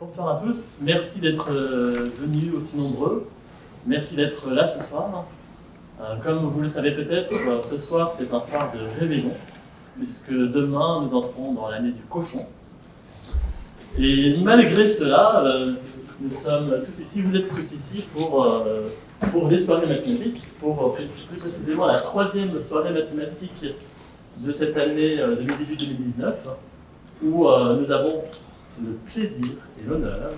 Bonsoir à tous, merci d'être venus aussi nombreux, merci d'être là ce soir. Comme vous le savez peut-être, ce soir c'est un soir de réveillon, puisque demain nous entrons dans l'année du cochon. Et malgré cela, nous sommes tous ici, vous êtes tous ici pour les soirées mathématiques, pour plus précisément la troisième soirée mathématique de cette année 2018-2019, où nous avons le plaisir et l'honneur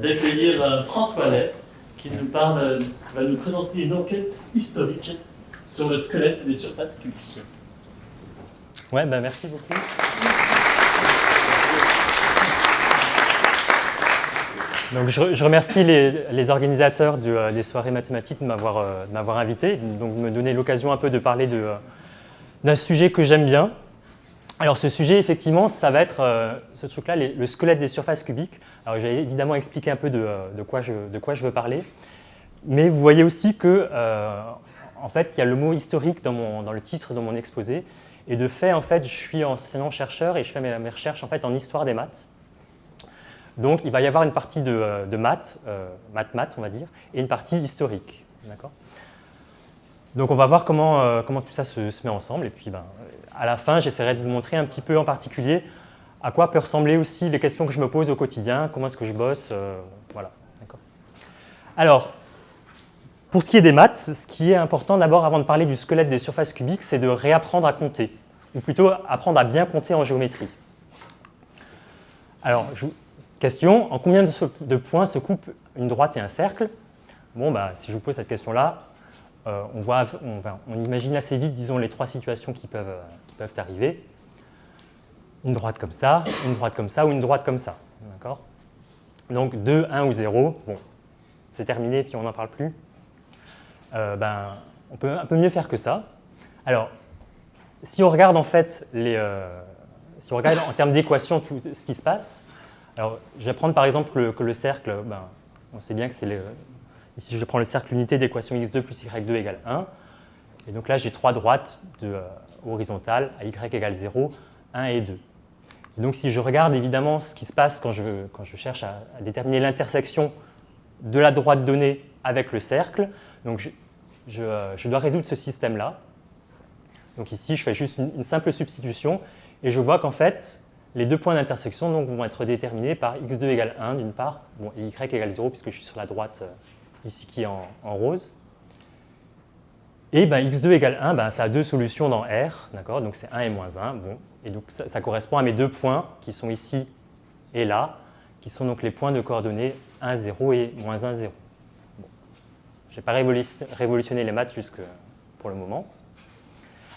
d'accueillir François Lay, qui va nous présenter une enquête historique sur le squelette des surfaces cubiques. Ouais, merci beaucoup. Donc, je remercie les organisateurs des soirées mathématiques de m'avoir invité, donc de me donner l'occasion un peu de parler d'un sujet que j'aime bien. Alors ce sujet, effectivement, ça va être ce truc-là, le squelette des surfaces cubiques. Alors j'ai évidemment expliqué un peu de quoi je veux parler, mais vous voyez aussi que, en fait, il y a le mot historique dans le titre de mon exposé, et de fait, en fait, je suis enseignant-chercheur et je fais mes recherches en fait en histoire des maths. Donc il va y avoir une partie de maths, on va dire, et une partie historique, d'accord ? Donc on va voir comment tout ça se met ensemble, et puis à la fin, j'essaierai de vous montrer un petit peu en particulier à quoi peuvent ressembler aussi les questions que je me pose au quotidien, comment est-ce que je bosse, voilà. D'accord. Alors, pour ce qui est des maths, ce qui est important d'abord avant de parler du squelette des surfaces cubiques, c'est de réapprendre à compter, ou plutôt apprendre à bien compter en géométrie. Alors, question, en combien de points se coupe une droite et un cercle ? Bon, si je vous pose cette question-là, on imagine assez vite, disons, les trois situations qui peuvent arriver. Une droite comme ça, une droite comme ça ou une droite comme ça. D'accord ? Donc 2, 1 ou 0, bon, c'est terminé, puis on n'en parle plus. On peut un peu mieux faire que ça. Alors, si on regarde en fait si on regarde en termes d'équations tout ce qui se passe, alors je vais prendre par exemple que le cercle, on sait bien que c'est ici, je prends le cercle unité d'équation x2 plus y2 égale 1. Et donc là, j'ai trois droites horizontales à y égale 0, 1 et 2. Et donc si je regarde évidemment ce qui se passe quand je cherche à déterminer l'intersection de la droite donnée avec le cercle, donc je dois résoudre ce système-là. Donc ici, je fais juste une simple substitution et je vois qu'en fait, les deux points d'intersection vont être déterminés par x2 égale 1 d'une part, et y égale 0 puisque je suis sur la droite ici qui est en rose. Et x2 égale 1, ça a deux solutions dans R, d'accord ? Donc c'est 1 et moins 1. Bon. Et donc ça correspond à mes deux points qui sont ici et là, qui sont donc les points de coordonnées 1, 0 et moins 1, 0. Bon. Je n'ai pas révolutionné les maths pour le moment.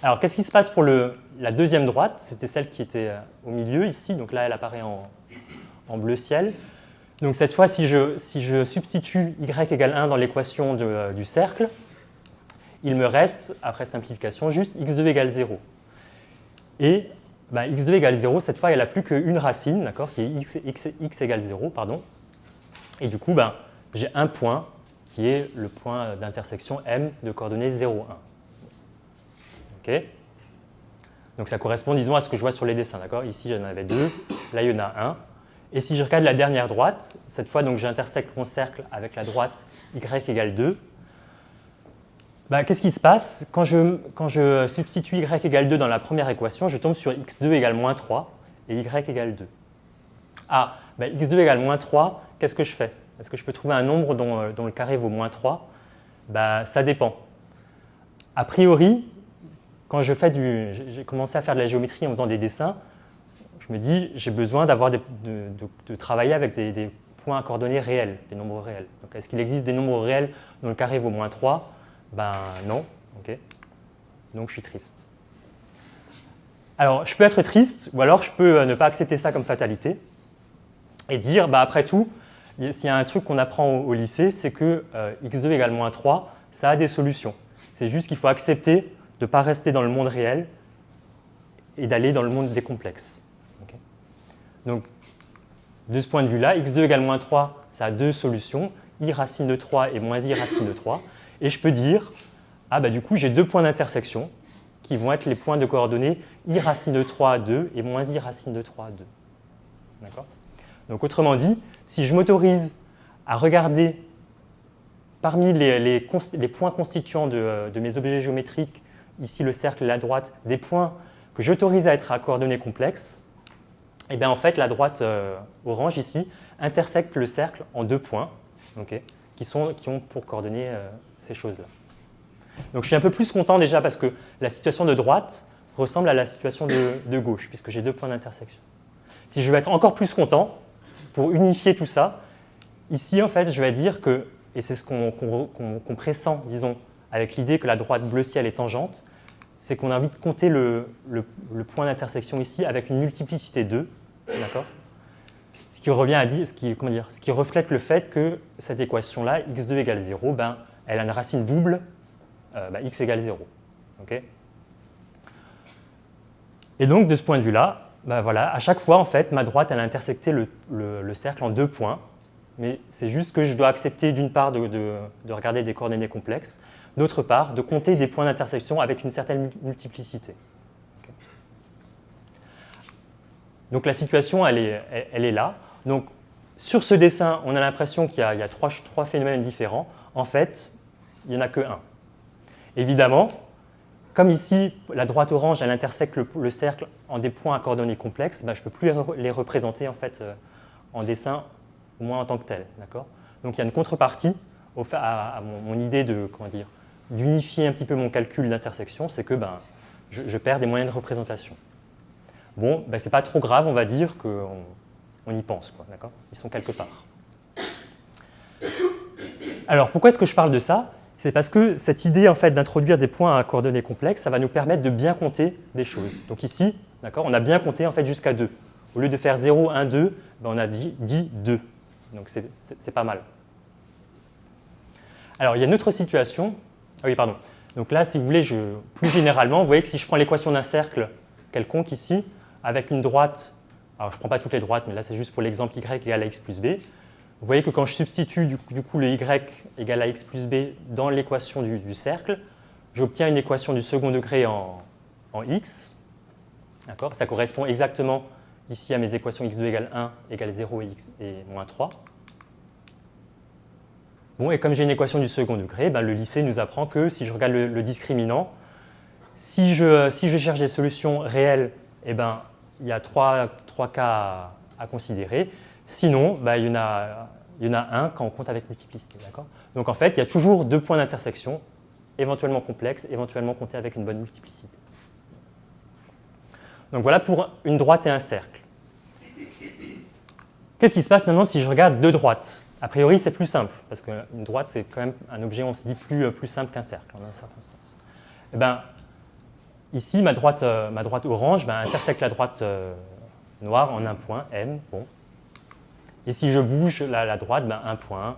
Alors qu'est-ce qui se passe pour la deuxième droite ? C'était celle qui était au milieu ici, donc là elle apparaît en bleu ciel. Donc cette fois, si je substitue y égale 1 dans l'équation du cercle, il me reste, après simplification, juste x2 égale 0. Et x2 égale 0, cette fois, elle n'a plus qu'une racine, d'accord, qui est x égale 0, pardon. Et du coup, j'ai un point qui est le point d'intersection M de coordonnées 0, 1. OK ? Donc ça correspond, disons, à ce que je vois sur les dessins, d'accord ? Ici, j'en avais deux, là, il y en a un. Et si je regarde la dernière droite, cette fois, donc, j'intersecte mon cercle avec la droite y égale 2. Qu'est-ce qui se passe ? Quand je substitue y égale 2 dans la première équation, je tombe sur x2 égale moins 3 et y égale 2. X2 égale moins 3, qu'est-ce que je fais ? Est-ce que je peux trouver un nombre dont le carré vaut moins 3 ? Ça dépend. A priori, quand j'ai commencé à faire de la géométrie en faisant des dessins, je me dis, j'ai besoin de travailler avec des points à coordonnées réels, des nombres réels. Donc, est-ce qu'il existe des nombres réels dont le carré vaut moins 3 ? Non. Okay. Donc, je suis triste. Alors, je peux être triste, ou alors je peux ne pas accepter ça comme fatalité et dire, après tout, s'il y a un truc qu'on apprend au lycée, c'est que x2 égale moins 3, ça a des solutions. C'est juste qu'il faut accepter de ne pas rester dans le monde réel et d'aller dans le monde des complexes. Okay. Donc, de ce point de vue-là, x2 égale moins 3, ça a deux solutions, i racine de 3 et moins i racine de 3. Et je peux dire, du coup, j'ai deux points d'intersection qui vont être les points de coordonnées i racine de 3 à 2 et moins i racine de 3 à 2. D'accord ? Donc autrement dit, si je m'autorise à regarder parmi les points constituants de mes objets géométriques, ici le cercle et la droite, des points que j'autorise à être à coordonnées complexes, et bien en fait la droite orange ici intersecte le cercle en 2 points, okay, qui ont pour coordonnées ces choses-là. Donc je suis un peu plus content déjà parce que la situation de droite ressemble à la situation de gauche, puisque j'ai 2 points d'intersection. Si je veux être encore plus content, pour unifier tout ça, ici en fait je vais dire que, et c'est ce qu'on pressent, disons, avec l'idée que la droite bleu ciel est tangente, c'est qu'on a envie de compter le point d'intersection ici avec une multiplicité 2, d'accord ? Ce qui revient à dire, ce qui reflète le fait que cette équation-là, x2 égale 0, ben, elle a une racine double, x égale 0. Okay, et donc, de ce point de vue-là, ben voilà, à chaque fois, en fait, ma droite, elle a intersecté le cercle en 2 points, mais c'est juste que je dois accepter, d'une part, de regarder des coordonnées complexes, d'autre part, de compter des points d'intersection avec une certaine multiplicité. Okay. Donc, la situation, elle est là. Donc, sur ce dessin, on a l'impression qu'il y a 3 phénomènes différents. En fait, il n'y en a que un. Évidemment, comme ici, la droite orange, elle intersecte le cercle en des points à coordonnées complexes, ben, je ne peux plus les représenter en fait, en dessin, au moins en tant que tel. Donc il y a une contrepartie à mon idée d'unifier un petit peu mon calcul d'intersection, c'est que ben, je perds des moyens de représentation. Bon, ben, ce n'est pas trop grave, on va dire qu'on y pense, d'accord ? Ils sont quelque part. Alors, pourquoi est-ce que je parle de ça ? C'est parce que cette idée en fait, d'introduire des points à coordonnées complexes, ça va nous permettre de bien compter des choses. Donc ici, on a bien compté en fait, jusqu'à 2. Au lieu de faire 0, 1, 2, ben, on a dit 2. Donc c'est pas mal. Alors il y a une autre situation. Ah oui, pardon. Donc là, si vous voulez, plus généralement, vous voyez que si je prends l'équation d'un cercle quelconque ici, avec une droite, alors je ne prends pas toutes les droites, mais là c'est juste pour l'exemple y égale à x plus b, vous voyez que quand je substitue du coup le y égale à x plus b dans l'équation du cercle, j'obtiens une équation du second degré en x. Ça correspond exactement ici à mes équations x2 égale 1 égale 0 et moins 3. Bon, et comme j'ai une équation du second degré, ben, le lycée nous apprend que si je regarde le discriminant, si je cherche des solutions réelles, eh ben, il y a 3 cas à considérer. Sinon, ben, il y en a un quand on compte avec multiplicité. Donc en fait, il y a toujours 2 points d'intersection, éventuellement complexes, éventuellement comptés avec une bonne multiplicité. Donc voilà pour une droite et un cercle. Qu'est-ce qui se passe maintenant si je regarde 2 droites ? A priori, c'est plus simple, parce qu'une droite, c'est quand même un objet, on se dit, plus simple qu'un cercle, en un certain sens. Eh ben, ici, ma droite orange intersecte la droite noire en un point, M. Bon. Et si je bouge la droite, un point.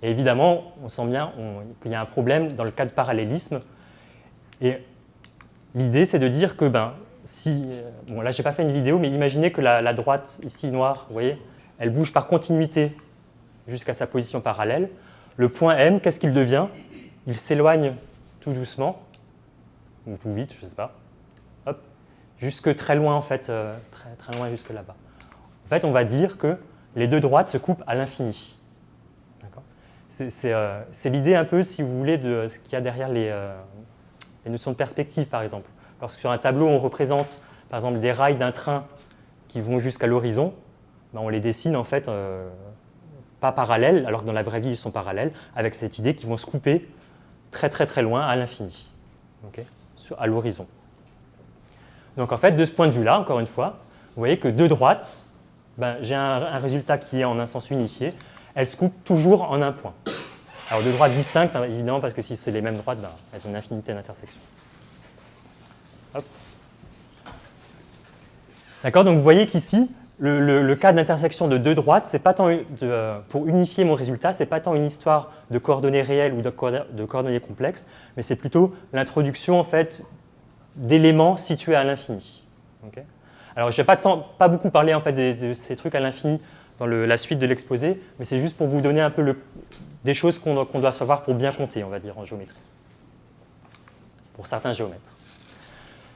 Et évidemment, on sent bien qu'il y a un problème dans le cas de parallélisme. Et l'idée, c'est de dire que, bon là, je n'ai pas fait une vidéo, mais imaginez que la droite ici noire, vous voyez, elle bouge par continuité jusqu'à sa position parallèle. Le point M, qu'est-ce qu'il devient ? Il s'éloigne tout doucement, ou tout vite, je ne sais pas, hop, jusque très loin, en fait, très loin jusque là-bas. En fait, on va dire que les 2 droites se coupent à l'infini. C'est l'idée un peu, si vous voulez, de ce qu'il y a derrière les notions de perspective, par exemple. Lorsque sur un tableau, on représente, par exemple, des rails d'un train qui vont jusqu'à l'horizon, on les dessine, en fait, pas parallèles, alors que dans la vraie vie, ils sont parallèles, avec cette idée qu'ils vont se couper très loin à l'infini, à l'horizon. Donc, en fait, de ce point de vue-là, encore une fois, vous voyez que 2 droites, j'ai un résultat qui est en un sens unifié, elles se coupent toujours en un point. Alors, 2 droites distinctes, évidemment, parce que si c'est les mêmes droites, elles ont une infinité d'intersections. D'accord, donc vous voyez qu'ici, le cas d'intersection de 2 droites, c'est pas tant pour unifier mon résultat, c'est pas tant une histoire de coordonnées réelles ou de coordonnées complexes, mais c'est plutôt l'introduction en fait d'éléments situés à l'infini. Okay, alors je n'ai pas beaucoup parlé en fait de ces trucs à l'infini dans la suite de l'exposé, mais c'est juste pour vous donner un peu des choses qu'on doit savoir pour bien compter, on va dire, en géométrie, pour certains géomètres.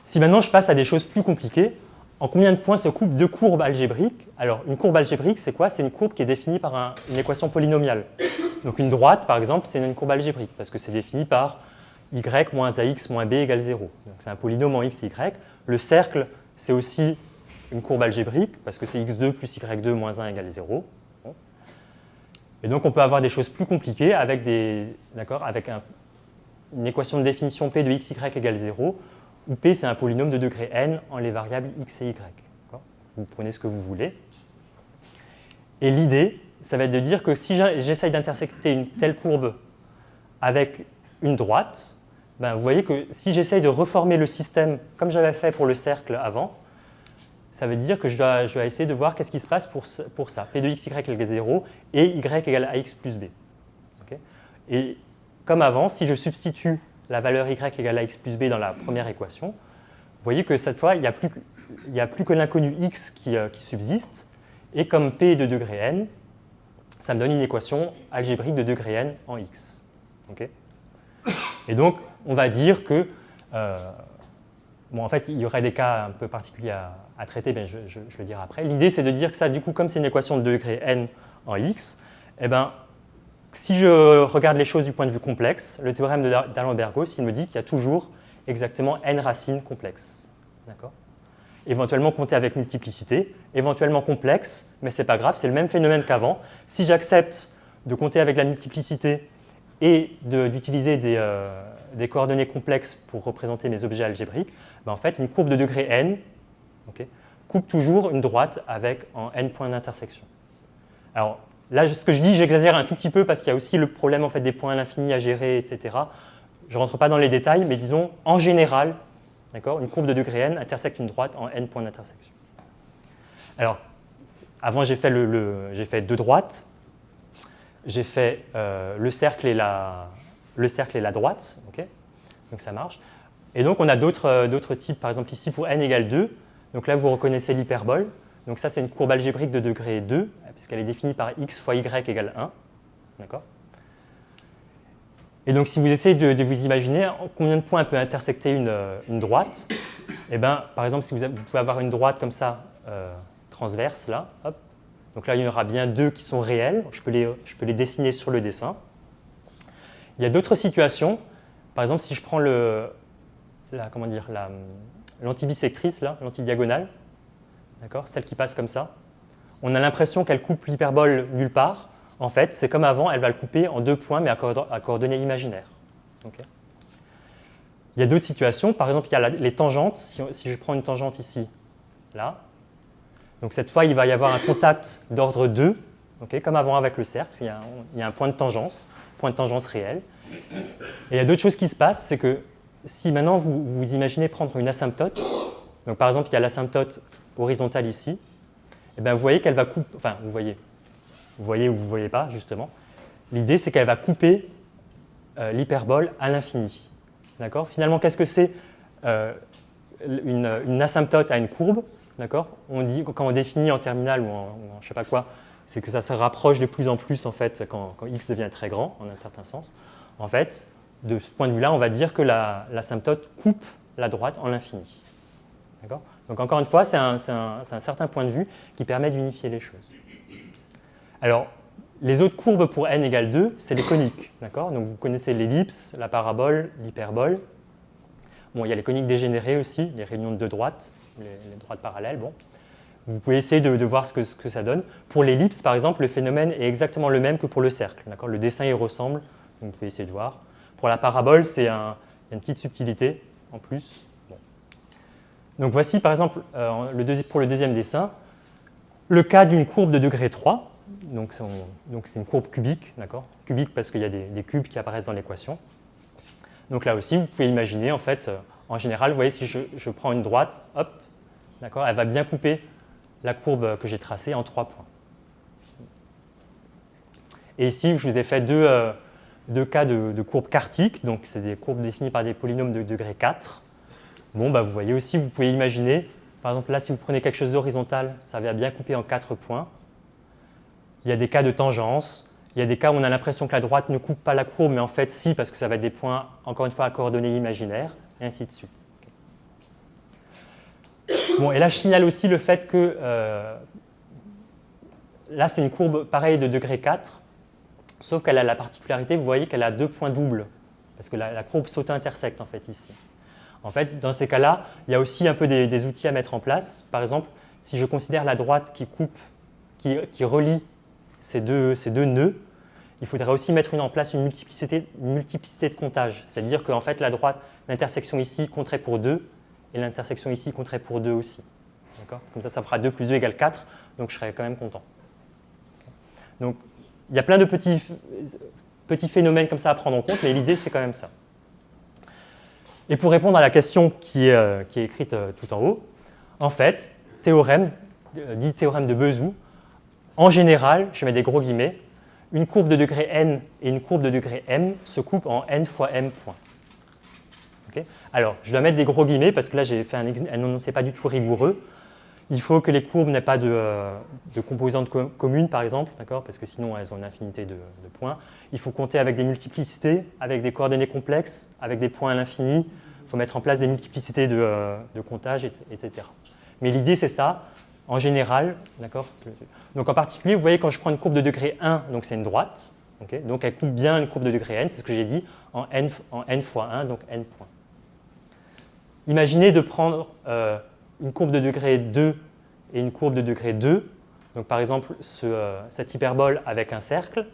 Si maintenant je passe à des choses plus compliquées, en combien de points se coupent deux courbes algébriques? Alors, une courbe algébrique, c'est quoi? C'est une courbe qui est définie par une équation polynomiale. Donc, une droite, par exemple, c'est une courbe algébrique, parce que c'est défini par y moins ax moins b égale 0. Donc, c'est un polynôme en x et y. Le cercle, c'est aussi une courbe algébrique, parce que c'est x2 plus y2 moins 1 égale 0. Bon. Et donc, on peut avoir des choses plus compliquées avec, une équation de définition p de xy égale 0, où p, c'est un polynôme de degré n en les variables x et y. Vous prenez ce que vous voulez. Et l'idée, ça va être de dire que si j'essaye d'intersecter une telle courbe avec une droite, ben vous voyez que si j'essaye de reformer le système comme j'avais fait pour le cercle avant, ça veut dire que je dois essayer de voir qu'est-ce qui se passe pour ça. P de xy égale 0 et y égale ax plus b. Okay, et comme avant, si je substitue la valeur y égale ax plus b dans la première équation, vous voyez que cette fois, il n'y a plus que l'inconnu x qui subsiste, et comme p est de degré n, ça me donne une équation algébrique de degré n en x. Okay, et donc, on va dire que, en fait, il y aurait des cas un peu particuliers à traiter, mais je le dirai après. L'idée, c'est de dire que ça, du coup, comme c'est une équation de degré n en x, eh ben, si je regarde les choses du point de vue complexe, le théorème d'Allen-Bergos, il me dit qu'il y a toujours exactement n racines complexes. D'accord ? Éventuellement compter avec multiplicité, éventuellement complexe, mais ce n'est pas grave, c'est le même phénomène qu'avant. Si j'accepte de compter avec la multiplicité et d'utiliser des coordonnées complexes pour représenter mes objets algébriques, ben en fait, une courbe de degré n coupe toujours une droite avec en n points d'intersection. Alors là, ce que je dis, j'exagère un tout petit peu parce qu'il y a aussi le problème en fait, des points à l'infini à gérer, etc. Je ne rentre pas dans les détails, mais disons, en général, une courbe de degré n intersecte une droite en n points d'intersection. Alors, avant, j'ai fait deux droites. J'ai fait le cercle et la droite. Okay, donc ça marche. Et donc, on a d'autres types. Par exemple, ici, pour n égale 2. Donc là, vous reconnaissez l'hyperbole. Donc ça, c'est une courbe algébrique de degré 2, puisqu'elle est définie par x fois y égale 1. D'accord ? Et donc, si vous essayez de vous imaginer combien de points elle peut intersecter une droite, eh ben, par exemple, si vous pouvez avoir une droite comme ça, transverse, là, hop. Donc là, il y en aura bien deux qui sont réels. Je peux les dessiner sur le dessin. Il y a d'autres situations. Par exemple, si je prends l'antibisectrice, l'antidiagonale, d'accord, celle qui passe comme ça, on a l'impression qu'elle coupe l'hyperbole nulle part. En fait, c'est comme avant, elle va le couper en 2 points, mais à coordonnées imaginaires. Okay. Il y a d'autres situations. Par exemple, il y a les tangentes. Si je prends une tangente ici, là, donc cette fois, il va y avoir un contact d'ordre 2, okay, comme avant avec le cercle. Il y a un point de tangence réel. Et il y a d'autres choses qui se passent, c'est que si maintenant vous imaginez prendre une asymptote, donc par exemple, il y a l'asymptote horizontale ici, et bien vous voyez qu'elle va couper, enfin, vous voyez ou vous ne voyez pas, justement. L'idée, c'est qu'elle va couper l'hyperbole à l'infini. D'accord ? Finalement, qu'est-ce que c'est une asymptote à une courbe ? D'accord ? On dit, quand on définit en terminale ou en je ne sais pas quoi, c'est que ça se rapproche de plus en plus en fait, quand x devient très grand, en un certain sens. En fait, de ce point de vue-là, on va dire que l'asymptote coupe la droite en l'infini. D'accord ? Donc encore une fois, c'est un certain point de vue qui permet d'unifier les choses. Alors, les autres courbes pour n égale 2, c'est les coniques. D'accord ? Donc vous connaissez l'ellipse, la parabole, l'hyperbole. Bon, il y a les coniques dégénérées aussi, les réunions de deux droites, les droites parallèles. Bon. Vous pouvez essayer de voir ce que ça donne. Pour l'ellipse, par exemple, le phénomène est exactement le même que pour le cercle. D'accord ? Le dessin y ressemble, donc vous pouvez essayer de voir. Pour la parabole, il y a une petite subtilité en plus. Bon. Donc voici, par exemple, pour le deuxième dessin, le cas d'une courbe de degré 3. Donc c'est une courbe cubique, d'accord ? Cubique parce qu'il y a des cubes qui apparaissent dans l'équation. Donc là aussi, vous pouvez imaginer, en fait, en général, vous voyez, si je prends une droite, hop, d'accord, elle va bien couper la courbe que j'ai tracée en 3 points. Et ici, je vous ai fait deux cas de courbes quartiques, donc c'est des courbes définies par des polynômes de degré 4. Bon, bah, vous voyez aussi, vous pouvez imaginer, par exemple, là, si vous prenez quelque chose d'horizontal, ça va bien couper en 4 points. Il y a des cas de tangence, il y a des cas où on a l'impression que la droite ne coupe pas la courbe, mais en fait si, parce que ça va être des points, encore une fois, à coordonnées imaginaires, et ainsi de suite. Bon, et là, je signale aussi le fait que là, c'est une courbe pareille de degré 4, sauf qu'elle a la particularité, vous voyez qu'elle a 2 points doubles, parce que la courbe s'auto-intersecte en fait ici. En fait, dans ces cas-là, il y a aussi un peu des outils à mettre en place. Par exemple, si je considère la droite qui coupe, qui relie ces deux nœuds, il faudrait aussi mettre en place une multiplicité de comptage. C'est-à-dire qu'en fait, la droite, l'intersection ici compterait pour 2, et l'intersection ici compterait pour 2 aussi. Comme ça fera 2 plus 2 égale 4, donc je serai quand même content. Donc, il y a plein de petits phénomènes comme ça à prendre en compte, mais l'idée, c'est quand même ça. Et pour répondre à la question qui est écrite tout en haut, en fait, théorème, dit théorème de Bezout, en général, je mets des gros guillemets, une courbe de degré n et une courbe de degré m se coupent en n fois m points. Okay. Alors, je dois mettre des gros guillemets parce que là, j'ai fait un énoncé pas du tout rigoureux. Il faut que les courbes n'aient pas de composantes communes, par exemple, parce que sinon, elles ont une infinité de points. Il faut compter avec des multiplicités, avec des coordonnées complexes, avec des points à l'infini. Il faut mettre en place des multiplicités de comptage, etc. Mais l'idée, c'est ça. En général, d'accord. Donc en particulier, vous voyez, quand je prends une courbe de degré 1, donc c'est une droite, okay, donc elle coupe bien une courbe de degré n, c'est ce que j'ai dit, en n fois 1, donc n points. Imaginez de prendre une courbe de degré 2 et une courbe de degré 2, donc par exemple cette hyperbole avec un cercle.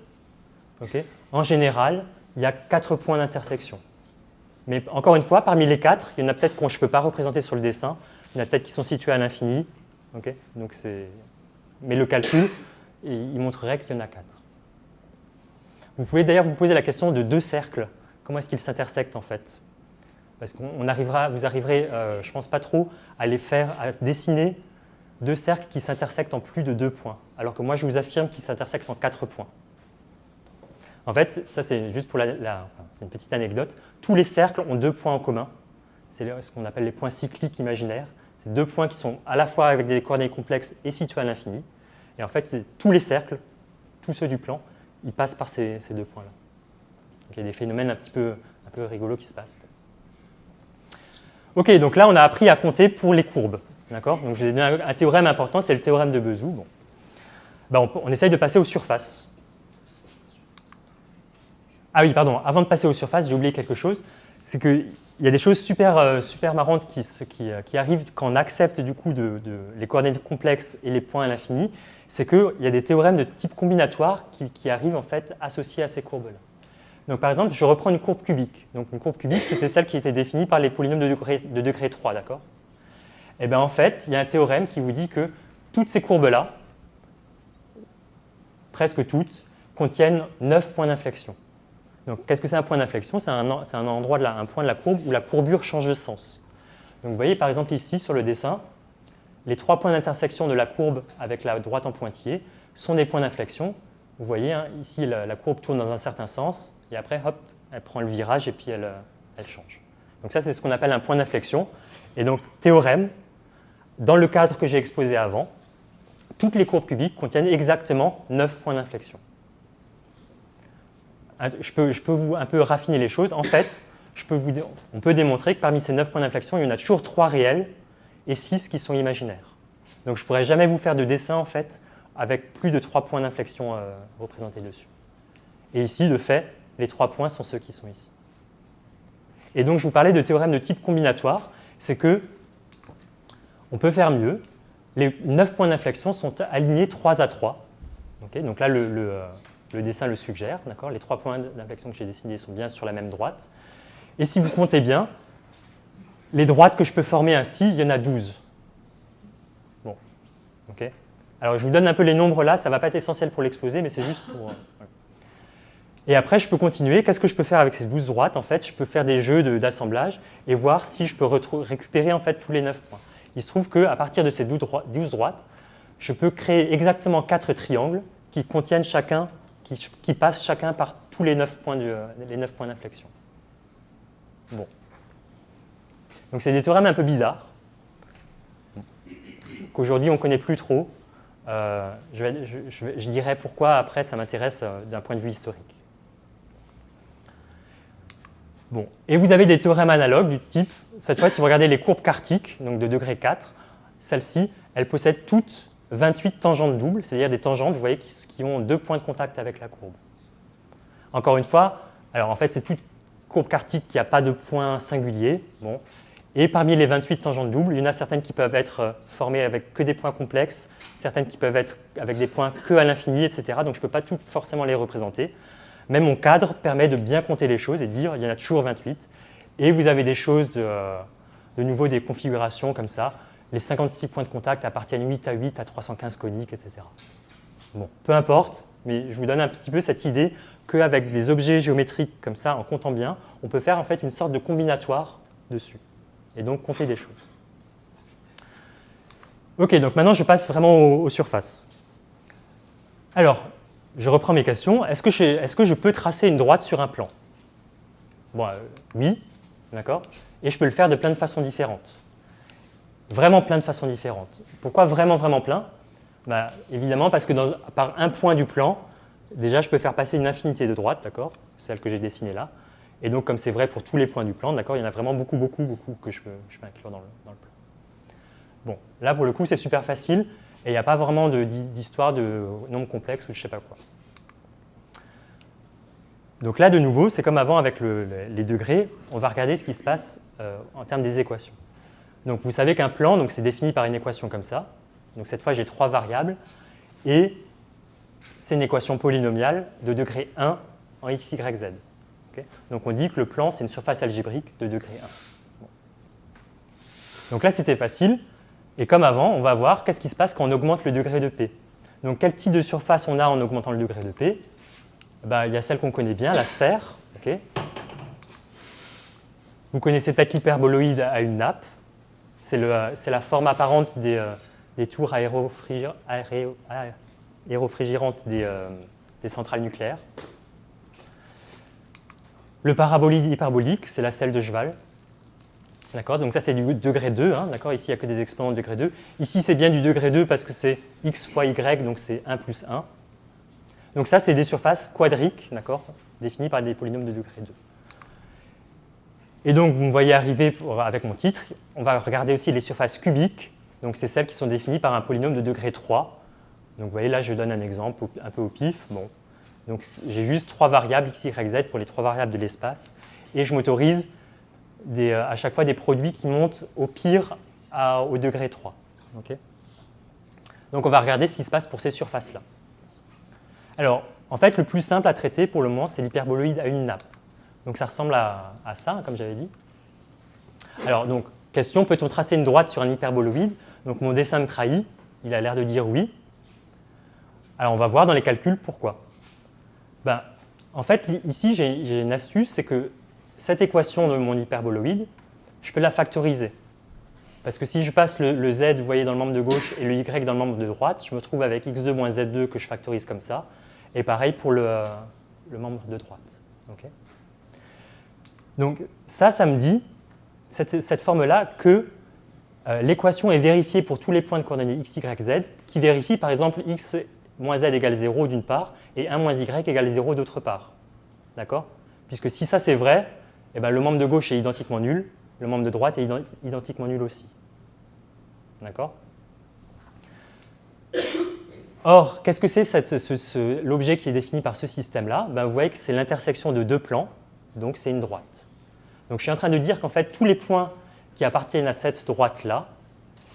Okay. En général, il y a 4 points d'intersection. Mais encore une fois, parmi les 4, il y en a peut-être que je ne peux pas représenter sur le dessin, il y en a peut-être qui sont situés à l'infini. Okay. Donc mais le calcul, il montrerait qu'il y en a 4. Vous pouvez d'ailleurs vous poser la question de 2 cercles. Comment est-ce qu'ils s'intersectent en fait? Parce que vous arriverez, je ne pense pas trop, à dessiner 2 cercles qui s'intersectent en plus de 2 points. Alors que moi, je vous affirme qu'ils s'intersectent en 4 points. En fait, ça c'est juste pour c'est une petite anecdote. Tous les cercles ont 2 points en commun. C'est ce qu'on appelle les points cycliques imaginaires. C'est 2 points qui sont à la fois avec des coordonnées complexes et situés à l'infini. Et en fait, tous les cercles, tous ceux du plan, ils passent par ces 2 points-là. Donc il y a des phénomènes un peu rigolos qui se passent. Ok, donc là, on a appris à compter pour les courbes. D'accord. Donc je vous ai donné un théorème important, c'est le théorème de Bezout. Bon. Ben, on essaye de passer aux surfaces. Ah oui, pardon, avant de passer aux surfaces, j'ai oublié quelque chose. C'est qu'il y a des choses super marrantes qui arrivent quand on accepte du coup les coordonnées complexes et les points à l'infini. C'est qu'il y a des théorèmes de type combinatoire qui arrivent en fait associés à ces courbes-là. Donc par exemple, je reprends une courbe cubique. Donc une courbe cubique, c'était celle qui était définie par les polynômes de degré 3, d'accord? Et bien en fait, il y a un théorème qui vous dit que toutes ces courbes-là, presque toutes, contiennent 9 points d'inflexion. Donc qu'est-ce que c'est un point d'inflexion? C'est un endroit, un point de la courbe où la courbure change de sens. Donc vous voyez par exemple ici sur le dessin, les 3 points d'intersection de la courbe avec la droite en pointillé sont des points d'inflexion. Vous voyez, hein, ici la courbe tourne dans un certain sens, et après, hop, elle prend le virage et puis elle change. Donc ça, c'est ce qu'on appelle un point d'inflexion. Et donc, théorème, dans le cadre que j'ai exposé avant, toutes les courbes cubiques contiennent exactement 9 points d'inflexion. Je peux vous un peu raffiner les choses. En fait, on peut démontrer que parmi ces 9 points d'inflexion, il y en a toujours 3 réels et 6 qui sont imaginaires. Donc je ne pourrais jamais vous faire de dessin, en fait, avec plus de 3 points d'inflexion représentés dessus. Et ici, de fait, les 3 points sont ceux qui sont ici. Et donc, je vous parlais de théorème de type combinatoire, c'est que on peut faire mieux. Les 9 points d'inflexion sont alignés 3 à 3. Okay, donc là, le dessin le suggère. Les 3 points d'inflexion que j'ai dessinés sont bien sur la même droite. Et si vous comptez bien, les droites que je peux former ainsi, il y en a 12. Bon. Okay. Alors, je vous donne un peu les nombres là, ça ne va pas être essentiel pour l'exposer, mais c'est juste pour... voilà. Et après, je peux continuer. Qu'est-ce que je peux faire avec ces 12 droites? En fait, je peux faire des jeux d'assemblage et voir si je peux récupérer en fait, tous les 9 points. Il se trouve qu'à partir de ces 12 droites, je peux créer exactement 4 triangles qui contiennent chacun, qui passent chacun par tous les 9 points d'inflexion. Bon. Donc, c'est des théorèmes un peu bizarres, qu'aujourd'hui, on ne connaît plus trop. Je dirai pourquoi, après, ça m'intéresse d'un point de vue historique. Bon. Et vous avez des théorèmes analogues du type, cette fois, si vous regardez les courbes quartiques, donc de degré 4, celles-ci, elles possèdent toutes 28 tangentes doubles, c'est-à-dire des tangentes, vous voyez, qui ont 2 points de contact avec la courbe. Encore une fois, alors en fait, c'est toute courbe quartique qui n'a pas de point singulier. Bon. Et parmi les 28 tangentes doubles, il y en a certaines qui peuvent être formées avec que des points complexes, certaines qui peuvent être avec des points que à l'infini, etc. Donc je ne peux pas toutes forcément les représenter. Mais mon cadre permet de bien compter les choses et dire il y en a toujours 28. Et vous avez des choses de nouveau, des configurations comme ça. Les 56 points de contact appartiennent 8 à 8 à 315 coniques, etc. Bon, peu importe, mais je vous donne un petit peu cette idée qu'avec des objets géométriques comme ça, en comptant bien, on peut faire en fait une sorte de combinatoire dessus, et donc compter des choses. Ok, donc maintenant je passe vraiment aux surfaces. Alors, je reprends mes questions. Est-ce que je peux tracer une droite sur un plan? Bon, oui, d'accord. Et je peux le faire de plein de façons différentes. Vraiment plein de façons différentes. Pourquoi vraiment plein? Bah, évidemment parce que par un point du plan, déjà je peux faire passer une infinité de droites, d'accord, celle que j'ai dessinée là. Et donc comme c'est vrai pour tous les points du plan, d'accord, il y en a vraiment beaucoup que je peux inclure dans le plan. Bon, là pour le coup c'est super facile et il n'y a pas vraiment d'histoire de nombre complexe ou je ne sais pas quoi. Donc là de nouveau, c'est comme avant avec les degrés, on va regarder ce qui se passe en termes des équations. Donc vous savez qu'un plan, c'est défini par une équation comme ça. Donc cette fois, j'ai 3 variables et c'est une équation polynomiale de degré 1 en x, y, z. Okay, donc on dit que le plan, c'est une surface algébrique de degré 1. Bon. Donc là, c'était facile. Et comme avant, on va voir qu'est-ce qui se passe quand on augmente le degré de P. Donc quel type de surface on a en augmentant le degré de P? Ben, il y a celle qu'on connaît bien, la sphère. Okay. Vous connaissez peut-être l'hyperboloïde à une nappe. C'est la forme apparente des tours aérofrigirantes des centrales nucléaires. Le parabolide hyperbolique, c'est la selle de Cheval. D'accord, donc ça c'est du degré 2. Hein, d'accord, ici il n'y a que des exponents de degré 2. Ici c'est bien du degré 2 parce que c'est x fois y, donc c'est 1 plus 1. Donc ça c'est des surfaces quadriques, d'accord, définies par des polynômes de degré 2. Et donc, vous me voyez arriver avec mon titre. On va regarder aussi les surfaces cubiques. Donc, c'est celles qui sont définies par un polynôme de degré 3. Donc, vous voyez, là, je donne un exemple un peu au pif. Bon. Donc, j'ai juste 3 variables, x, y, z, pour les 3 variables de l'espace. Et je m'autorise à chaque fois des produits qui montent au pire au degré 3. Okay, donc, on va regarder ce qui se passe pour ces surfaces-là. Alors, en fait, le plus simple à traiter pour le moment, c'est l'hyperboloïde à une nappe. Donc ça ressemble à ça, comme j'avais dit. Alors, donc, question, peut-on tracer une droite sur un hyperboloïde? Donc mon dessin me trahit, il a l'air de dire oui. Alors on va voir dans les calculs pourquoi. Ben, en fait, ici, j'ai une astuce, c'est que cette équation de mon hyperboloïde, je peux la factoriser. Parce que si je passe le z, vous voyez, dans le membre de gauche et le y dans le membre de droite, je me trouve avec x2 moins z2 que je factorise comme ça. Et pareil pour le membre de droite. Okay, donc ça me dit, cette forme-là, que l'équation est vérifiée pour tous les points de coordonnées x, y, z, qui vérifie par exemple x moins z égale 0 d'une part, et 1 moins y égale 0 d'autre part. D'accord? Puisque si ça c'est vrai, eh ben, le membre de gauche est identiquement nul, le membre de droite est identiquement nul aussi. D'accord? Or, qu'est-ce que c'est l'objet qui est défini par ce système-là? Ben, vous voyez que c'est l'intersection de 2 plans, donc c'est une droite. Donc je suis en train de dire qu'en fait, tous les points qui appartiennent à cette droite-là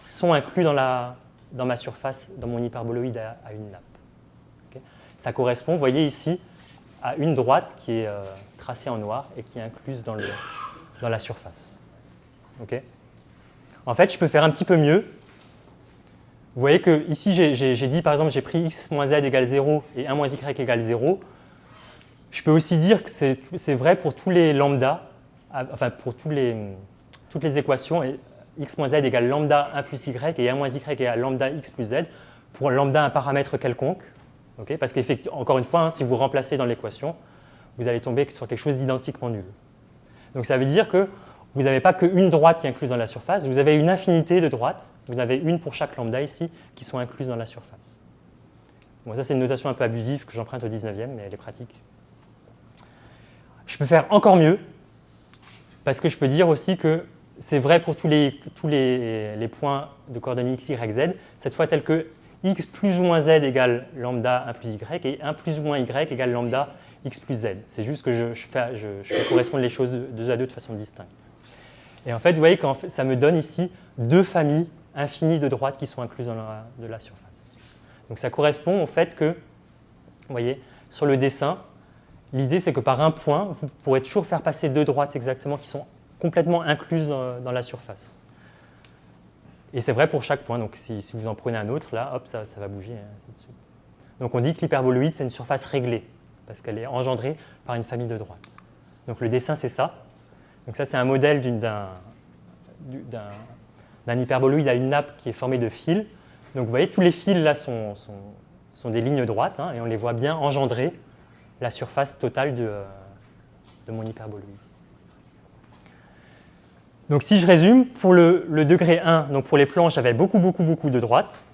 sont inclus dans ma surface, dans mon hyperboloïde à une nappe. Okay, ça correspond, vous voyez ici, à une droite qui est tracée en noir et qui est incluse dans la surface. Okay, en fait, je peux faire un petit peu mieux. Vous voyez que ici, j'ai dit, par exemple, j'ai pris x moins z égale 0 et 1 moins y égale 0. Je peux aussi dire que c'est vrai pour tous les lambda, enfin pour toutes les équations, x moins z égale lambda 1 plus y et 1 moins y égale lambda x plus z, pour lambda un paramètre quelconque. Okay, parce qu'encore une fois, hein, si vous remplacez dans l'équation, vous allez tomber sur quelque chose d'identiquement nul. Donc ça veut dire que vous n'avez pas qu'une droite qui est incluse dans la surface, vous avez une infinité de droites, vous en avez une pour chaque lambda ici, qui sont incluses dans la surface. Bon, ça c'est une notation un peu abusive que j'emprunte au 19e, mais elle est pratique. Je peux faire encore mieux, parce que je peux dire aussi que c'est vrai pour tous les points de coordonnées x, y, z, cette fois tel que x plus ou moins z égale lambda 1 plus y et 1 plus ou moins y égale lambda x plus z. C'est juste que je fais correspondre les choses deux à deux de façon distincte. Et en fait, vous voyez que ça me donne ici deux familles infinies de droites qui sont incluses dans de la surface. Donc ça correspond au fait que, vous voyez, sur le dessin, l'idée c'est que par un point, vous pourrez toujours faire passer deux droites exactement qui sont complètement incluses dans la surface. Et c'est vrai pour chaque point. Donc si vous en prenez un autre, là, hop, ça va bouger, ainsi de suite. Donc on dit que l'hyperboloïde, c'est une surface réglée, parce qu'elle est engendrée par une famille de droites. Donc le dessin, c'est ça. Donc ça, c'est un modèle d'un hyperboloïde à une nappe qui est formée de fils. Donc vous voyez, tous les fils là sont des lignes droites, hein, et on les voit bien engendrer la surface totale de mon hyperboloïde. Donc si je résume, pour le degré 1, donc pour les planches, j'avais beaucoup de droites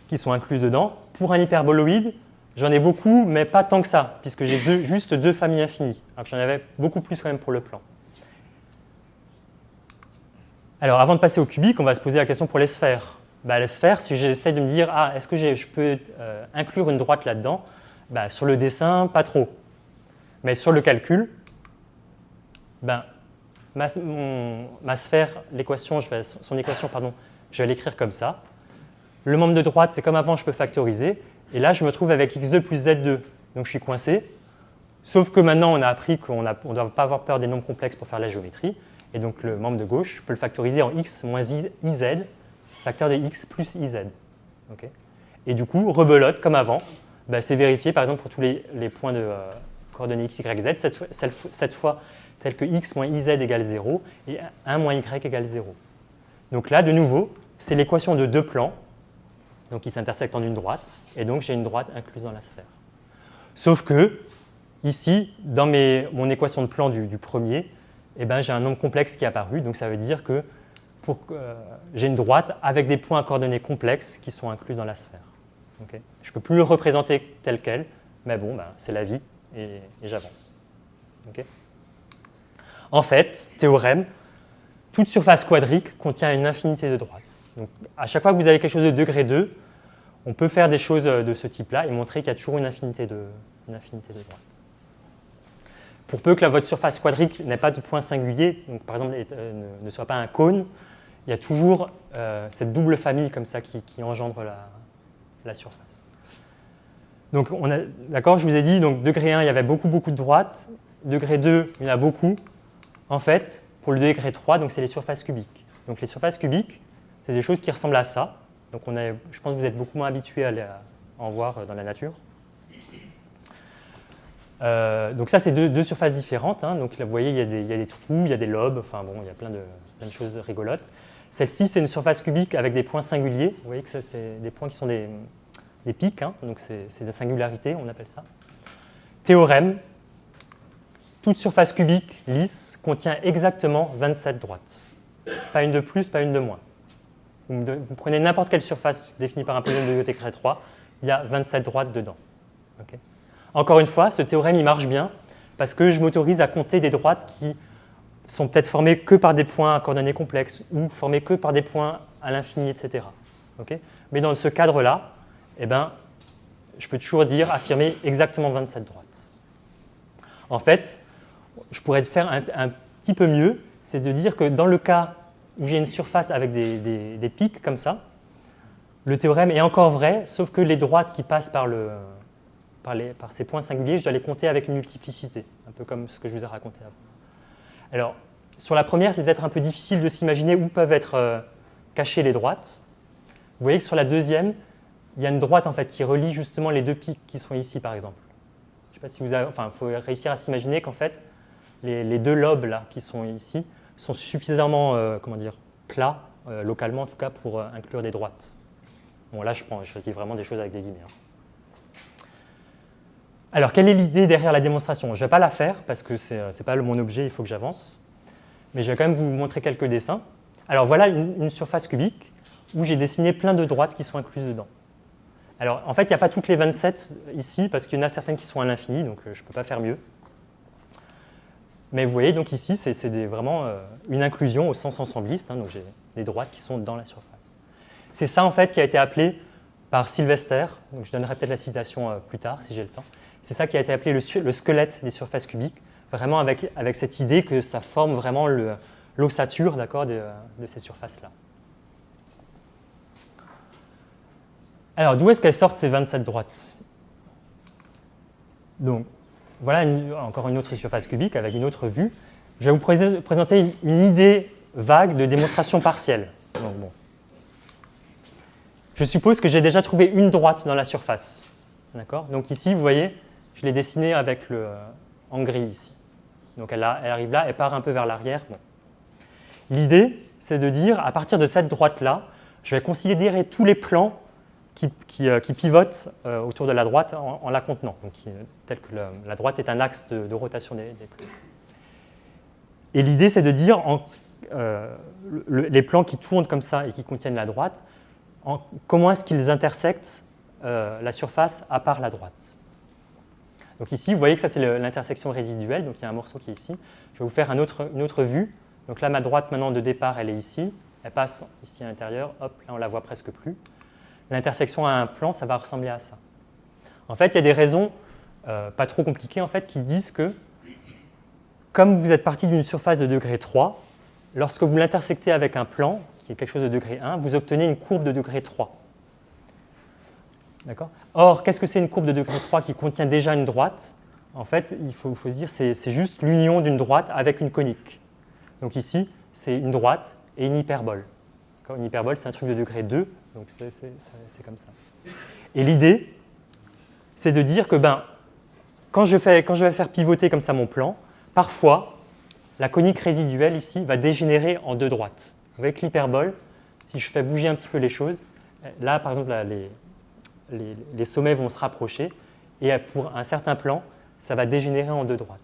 qui sont incluses dedans. Pour un hyperboloïde, j'en ai beaucoup, mais pas tant que ça, puisque j'ai juste deux familles infinies, alors que j'en avais beaucoup plus quand même pour le plan. Alors avant de passer au cubique, on va se poser la question pour les sphères. Les sphères, si j'essaie de me dire, est-ce que je peux inclure une droite là-dedans, sur le dessin, pas trop. Mais sur le calcul, ma sphère, son équation, je vais l'écrire comme ça. Le membre de droite, c'est comme avant, je peux factoriser. Et là, je me trouve avec x2 plus z2. Donc je suis coincé. Sauf que maintenant, on a appris qu'on ne doit pas avoir peur des nombres complexes pour faire la géométrie. Et donc le membre de gauche, je peux le factoriser en x moins iz, facteur de x plus iz. Okay. Et du coup, rebelote, comme avant, c'est vérifié, par exemple, pour tous les points de coordonnées x, y, z, cette fois, tel que x moins iz égale 0 et 1 moins y égale 0. Donc là, de nouveau, c'est l'équation de deux plans, donc qui s'intersectent en une droite, et donc j'ai une droite incluse dans la sphère. Sauf que, ici, dans mon équation de plan du premier, j'ai un nombre complexe qui est apparu, donc ça veut dire que j'ai une droite avec des points à coordonnées complexes qui sont inclus dans la sphère. Okay. Je ne peux plus le représenter tel quel, mais bon, c'est la vie, et j'avance. Okay. En fait, théorème, toute surface quadrique contient une infinité de droites. Donc, à chaque fois que vous avez quelque chose de degré 2, on peut faire des choses de ce type-là et montrer qu'il y a toujours une infinité de droites. Pour peu que votre surface quadrique n'ait pas de point singulier, donc par exemple ne soit pas un cône, il y a toujours cette double famille comme ça qui engendre la surface. Donc, d'accord, je vous ai dit, donc degré 1, il y avait beaucoup de droites. Degré 2, il y en a beaucoup. En fait, pour le degré 3, donc c'est les surfaces cubiques. Donc les surfaces cubiques, c'est des choses qui ressemblent à ça. Donc je pense que vous êtes beaucoup moins habitués à en voir dans la nature. Donc ça, c'est deux surfaces différentes. Hein. Donc là, vous voyez, il y a des trous, il y a des lobes, enfin bon, il y a plein de choses rigolotes. Celle-ci, c'est une surface cubique avec des points singuliers. Vous voyez que ça, c'est des points qui sont des pics, hein. Donc c'est des singularités, on appelle ça. Théorème, toute surface cubique lisse contient exactement 27 droites. Pas une de plus, pas une de moins. Vous prenez n'importe quelle surface définie par un polynôme de degré 3, il y a 27 droites dedans. Okay. Encore une fois, ce théorème il marche bien parce que je m'autorise à compter des droites qui sont peut-être formées que par des points à coordonnées complexes ou formées que par des points à l'infini, etc. Okay. Mais dans ce cadre-là, je peux toujours affirmer exactement 27 droites. En fait, je pourrais faire un petit peu mieux, c'est de dire que dans le cas où j'ai une surface avec des pics comme ça, le théorème est encore vrai, sauf que les droites qui passent par ces points singuliers, je dois les compter avec une multiplicité, un peu comme ce que je vous ai raconté avant. Alors, sur la première, c'est peut-être un peu difficile de s'imaginer où peuvent être cachées les droites. Vous voyez que sur la deuxième, il y a une droite en fait, qui relie justement les deux pics qui sont ici, par exemple. Je sais pas si vous avez, il faut réussir à s'imaginer qu'en fait, les deux lobes là, qui sont ici sont suffisamment plats, localement en tout cas, pour inclure des droites. Bon, là, je dis vraiment des choses avec des guillemets. Hein. Alors, quelle est l'idée derrière la démonstration? Je ne vais pas la faire parce que ce n'est pas mon objet, il faut que j'avance. Mais je vais quand même vous montrer quelques dessins. Alors, voilà une surface cubique où j'ai dessiné plein de droites qui sont incluses dedans. Alors, en fait, il n'y a pas toutes les 27 ici parce qu'il y en a certaines qui sont à l'infini, donc je ne peux pas faire mieux. Mais vous voyez, donc ici, c'est vraiment une inclusion au sens ensembliste, hein, donc j'ai des droites qui sont dans la surface. C'est ça, en fait, qui a été appelé par Sylvester, donc je donnerai peut-être la citation plus tard, si j'ai le temps. C'est ça qui a été appelé le squelette des surfaces cubiques, vraiment avec cette idée que ça forme vraiment l'ossature, d'accord, de ces surfaces-là. Alors, d'où est-ce qu'elles sortent ces 27 droites? Donc, voilà encore une autre surface cubique avec une autre vue. Je vais vous présenter une idée vague de démonstration partielle. Donc, bon. Je suppose que j'ai déjà trouvé une droite dans la surface. D'accord? Donc ici, vous voyez, je l'ai dessinée avec en gris ici. Donc elle arrive là, elle part un peu vers l'arrière. Bon. L'idée, c'est de dire, à partir de cette droite-là, je vais considérer tous les plans qui pivotent autour de la droite en la contenant, donc tel que la droite est un axe de rotation des plans. Et l'idée, c'est de dire les plans qui tournent comme ça et qui contiennent la droite, comment est-ce qu'ils intersectent la surface à part la droite. Donc ici, vous voyez que ça, c'est l'intersection résiduelle, donc il y a un morceau qui est ici. Je vais vous faire une autre vue. Donc là, ma droite maintenant de départ, elle est ici. Elle passe ici à l'intérieur. Hop, là, on la voit presque plus. L'intersection à un plan, ça va ressembler à ça. En fait, il y a des raisons pas trop compliquées en fait, qui disent que, comme vous êtes parti d'une surface de degré 3, lorsque vous l'intersectez avec un plan, qui est quelque chose de degré 1, vous obtenez une courbe de degré 3. D'accord ? Or, qu'est-ce que c'est une courbe de degré 3 qui contient déjà une droite? En fait, il faut se dire que c'est juste l'union d'une droite avec une conique. Donc ici, c'est une droite et une hyperbole. Une hyperbole, c'est un truc de degré 2, donc c'est comme ça. Et l'idée, c'est de dire que quand je vais faire pivoter comme ça mon plan, parfois, la conique résiduelle ici va dégénérer en deux droites. Avec l'hyperbole, si je fais bouger un petit peu les choses, là, par exemple, là, les sommets vont se rapprocher, et pour un certain plan, ça va dégénérer en deux droites.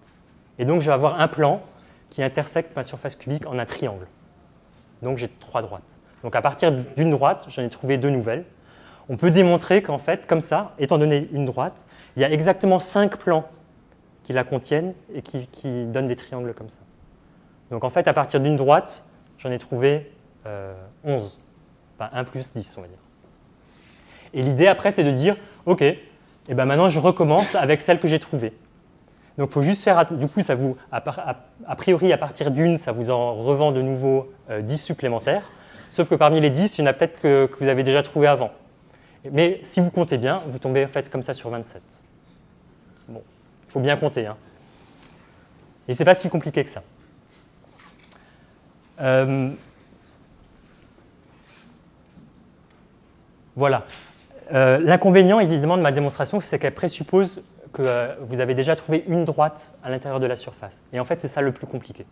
Et donc, je vais avoir un plan qui intersecte ma surface cubique en un triangle. Donc, j'ai trois droites. Donc, à partir d'une droite, j'en ai trouvé deux nouvelles. On peut démontrer qu'en fait, comme ça, étant donné une droite, il y a exactement 5 plans qui la contiennent et qui donnent des triangles comme ça. Donc, en fait, à partir d'une droite, j'en ai trouvé 11. Enfin, 1 plus 10, on va dire. Et l'idée, après, c'est de dire, OK, et maintenant, je recommence avec celle que j'ai trouvée. Donc, il faut juste faire, du coup, ça vous, a priori, à partir d'une, ça vous en revend de nouveau 10 supplémentaires. Sauf que parmi les 10, il y en a peut-être que vous avez déjà trouvé avant. Mais si vous comptez bien, vous tombez en fait comme ça sur 27. Bon, il faut bien compter. Hein. Et ce n'est pas si compliqué que ça. Voilà. L'inconvénient, évidemment, de ma démonstration, c'est qu'elle présuppose que vous avez déjà trouvé une droite à l'intérieur de la surface. Et en fait, c'est ça le plus compliqué.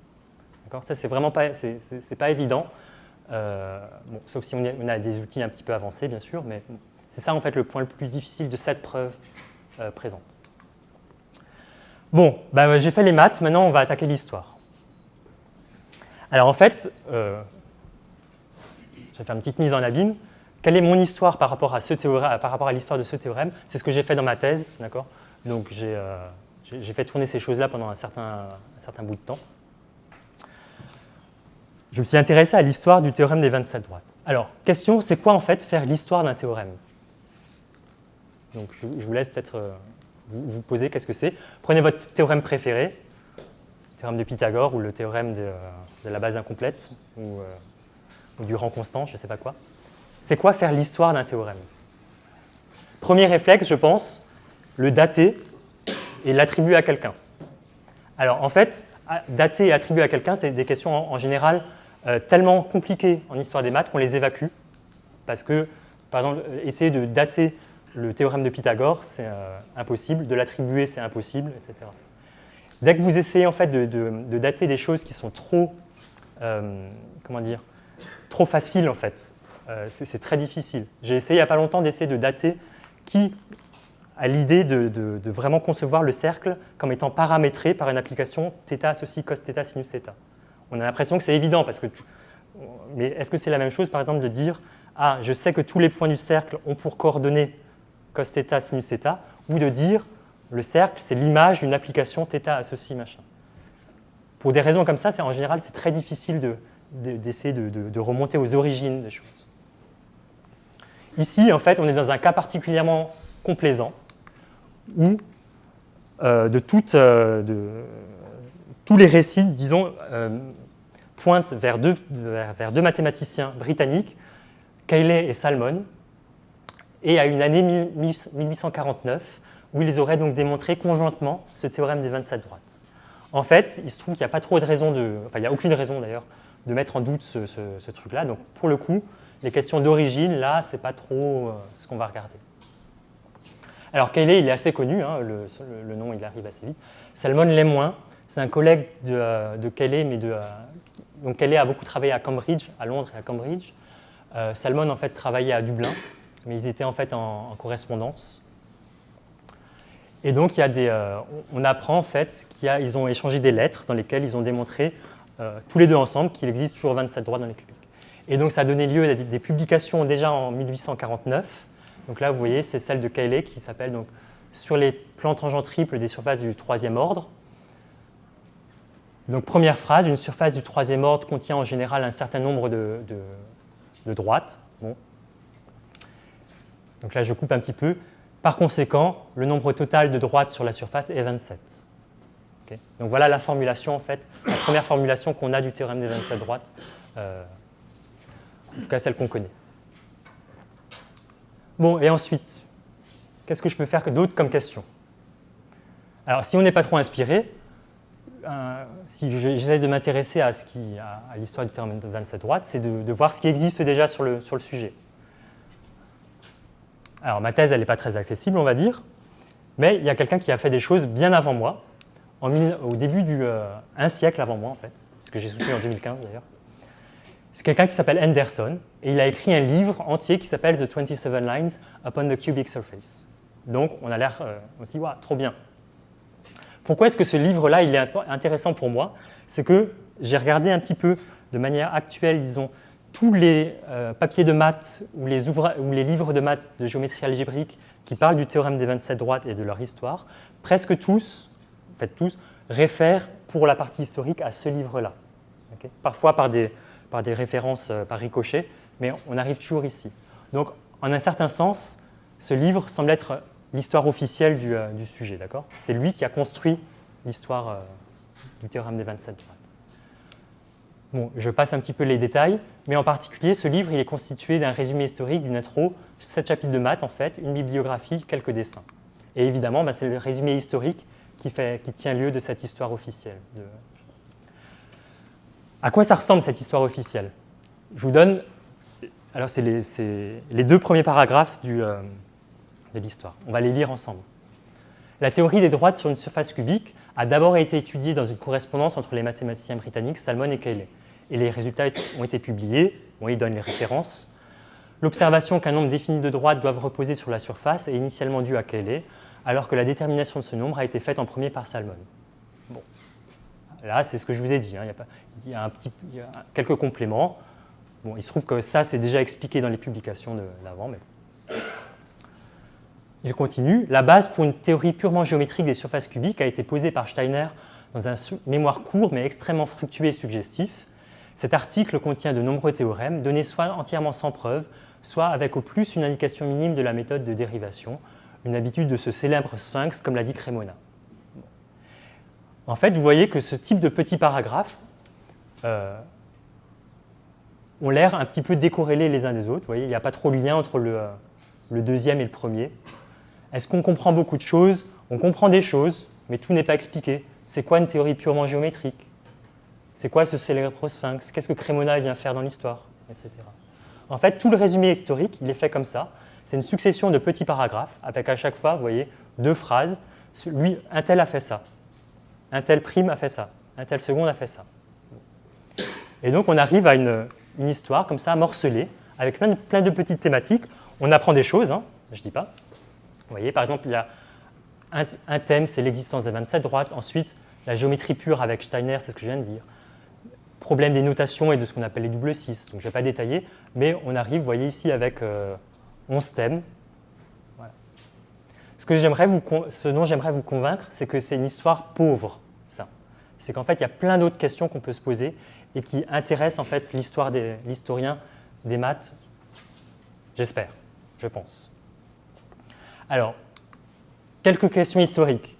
D'accord ? Ça, c'est vraiment pas, c'est pas évident. Bon, sauf si on a des outils un petit peu avancés, bien sûr, mais c'est ça en fait le point le plus difficile de cette preuve présente. Bon, j'ai fait les maths, maintenant on va attaquer l'histoire. Alors en fait, je vais faire une petite mise en abîme. Quelle est mon histoire par rapport à ce théorème, par rapport à l'histoire de ce théorème? C'est ce que j'ai fait dans ma thèse, d'accord? Donc j'ai fait tourner ces choses-là pendant un certain bout de temps. Je me suis intéressé à l'histoire du théorème des 27 droites. Alors, question, c'est quoi en fait faire l'histoire d'un théorème? Donc, je vous laisse peut-être vous poser qu'est-ce que c'est. Prenez votre théorème préféré, le théorème de Pythagore ou le théorème de la base incomplète ou du rang constant, je ne sais pas quoi. C'est quoi faire l'histoire d'un théorème? Premier réflexe, je pense, le dater et l'attribuer à quelqu'un. Alors, en fait, dater et attribuer à quelqu'un, c'est des questions en général tellement compliquées en histoire des maths qu'on les évacue. Parce que, par exemple, essayer de dater le théorème de Pythagore, c'est impossible. De l'attribuer, c'est impossible, etc. Dès que vous essayez en fait de dater des choses qui sont trop, trop faciles en fait, c'est très difficile. J'ai essayé il n'y a pas longtemps d'essayer de dater qui a l'idée de vraiment concevoir le cercle comme étant paramétré par une application θ associe cos θ sinus θ. On a l'impression que c'est évident, parce que mais est-ce que c'est la même chose, par exemple, de dire « Ah, je sais que tous les points du cercle ont pour coordonnées cos θ sinus θ » ou de dire « Le cercle, c'est l'image d'une application θ associe machin ». Pour des raisons comme ça, en général, c'est très difficile d'essayer de remonter aux origines des choses. Ici, en fait, on est dans un cas particulièrement complaisant où tous les récits, disons, pointent vers deux mathématiciens britanniques, Cayley et Salmon, et à une année 1849, où ils auraient donc démontré conjointement ce théorème des 27 droites. En fait, il se trouve qu'il n'y a pas trop de raison il n'y a aucune raison d'ailleurs de mettre en doute ce truc-là. Donc pour le coup, les questions d'origine, là, c'est pas trop ce qu'on va regarder. Alors Cayley, il est assez connu, hein, le nom, il arrive assez vite. Salmon l'est moins. C'est un collègue de Cayley, mais donc Cayley a beaucoup travaillé à Cambridge, à Londres et à Cambridge. Salmon, en fait, travaillait à Dublin, mais ils étaient en fait en correspondance. Et donc, on apprend en fait qu'ils ont échangé des lettres dans lesquelles ils ont démontré, tous les deux ensemble, qu'il existe toujours 27 droites dans les cubiques. Et donc, ça a donné lieu à des publications déjà en 1849. Donc là, vous voyez, c'est celle de Cayley qui s'appelle donc « Sur les plans tangents triples des surfaces du troisième ordre ». Donc, première phrase, une surface du troisième ordre contient en général un certain nombre de droites. Bon. Donc là, je coupe un petit peu. Par conséquent, le nombre total de droites sur la surface est 27. Okay. Donc voilà la formulation, en fait, la première formulation qu'on a du théorème des 27 droites, en tout cas celle qu'on connaît. Bon, et ensuite, qu'est-ce que je peux faire d'autre comme question? Alors, si on n'est pas trop inspiré, si j'essaie de m'intéresser à l'histoire du théorème des 27 droites, c'est de voir ce qui existe déjà sur le sujet. Alors, ma thèse, elle n'est pas très accessible, on va dire, mais il y a quelqu'un qui a fait des choses bien avant moi, au début un siècle avant moi, en fait, ce que j'ai soutenu en 2015 d'ailleurs. C'est quelqu'un qui s'appelle Henderson, et il a écrit un livre entier qui s'appelle The 27 Lines Upon the Cubic Surface. Donc, on a l'air, on se dit, waouh, trop bien. Pourquoi est-ce que ce livre-là, il est intéressant pour moi? C'est que j'ai regardé un petit peu de manière actuelle, disons, tous les papiers de maths ou les livres de maths de géométrie algébrique qui parlent du théorème des 27 droites et de leur histoire, presque tous, en fait tous, réfèrent pour la partie historique à ce livre-là. Okay, parfois par des références par ricochet, mais on arrive toujours ici. Donc, en un certain sens, ce livre semble être l'histoire officielle du sujet, d'accord? C'est lui qui a construit l'histoire du théorème des 27 droites. Bon, je passe un petit peu les détails, mais en particulier, ce livre il est constitué d'un résumé historique, d'une intro, 7 chapitres de maths en fait, une bibliographie, quelques dessins. Et évidemment, c'est le résumé historique qui tient lieu de cette histoire officielle. À quoi ça ressemble cette histoire officielle? Je vous donne, alors c'est les deux premiers paragraphes de l'histoire. On va les lire ensemble. La théorie des droites sur une surface cubique a d'abord été étudiée dans une correspondance entre les mathématiciens britanniques Salmon et Cayley. Et les résultats ont été publiés, ils donnent les références. L'observation qu'un nombre défini de droites doivent reposer sur la surface est initialement due à Cayley, alors que la détermination de ce nombre a été faite en premier par Salmon. Bon. Là, c'est ce que je vous ai dit, hein. Il y a quelques compléments. Bon, il se trouve que ça, c'est déjà expliqué dans les publications d'avant, mais il continue. La base pour une théorie purement géométrique des surfaces cubiques a été posée par Steiner dans un mémoire court mais extrêmement fructueux et suggestif. Cet article contient de nombreux théorèmes, donnés soit entièrement sans preuve, soit avec au plus une indication minime de la méthode de dérivation, une habitude de ce célèbre sphinx, comme l'a dit Cremona. En fait, vous voyez que ce type de petits paragraphes ont l'air un petit peu décorrélés les uns des autres. Vous voyez, il n'y a pas trop de lien entre le deuxième et le premier. Est-ce qu'on comprend beaucoup de choses? On comprend des choses, mais tout n'est pas expliqué. C'est quoi une théorie purement géométrique? C'est quoi ce célèbre sphinx? Qu'est-ce que Cremona vient faire dans l'histoire? Etc. En fait, tout le résumé historique, il est fait comme ça. C'est une succession de petits paragraphes, avec à chaque fois, vous voyez, 2 phrases. Lui, un tel a fait ça. Un tel prime a fait ça. Un tel seconde a fait ça. Et donc, on arrive à une histoire comme ça, morcelée, avec plein de petites thématiques. On apprend des choses, hein, je ne dis pas. Vous voyez, par exemple, il y a un thème, c'est l'existence des 27 droites. Ensuite, la géométrie pure avec Steiner, c'est ce que je viens de dire. Problème des notations et de ce qu'on appelle les doubles 6. Donc, je ne vais pas détailler, mais on arrive, vous voyez ici, avec 11 thèmes. Voilà. Ce dont j'aimerais vous convaincre, c'est que c'est une histoire pauvre, ça. c'est qu'en fait, il y a plein d'autres questions qu'on peut se poser et qui intéressent en fait l'historien des maths, j'espère, je pense. Alors, quelques questions historiques.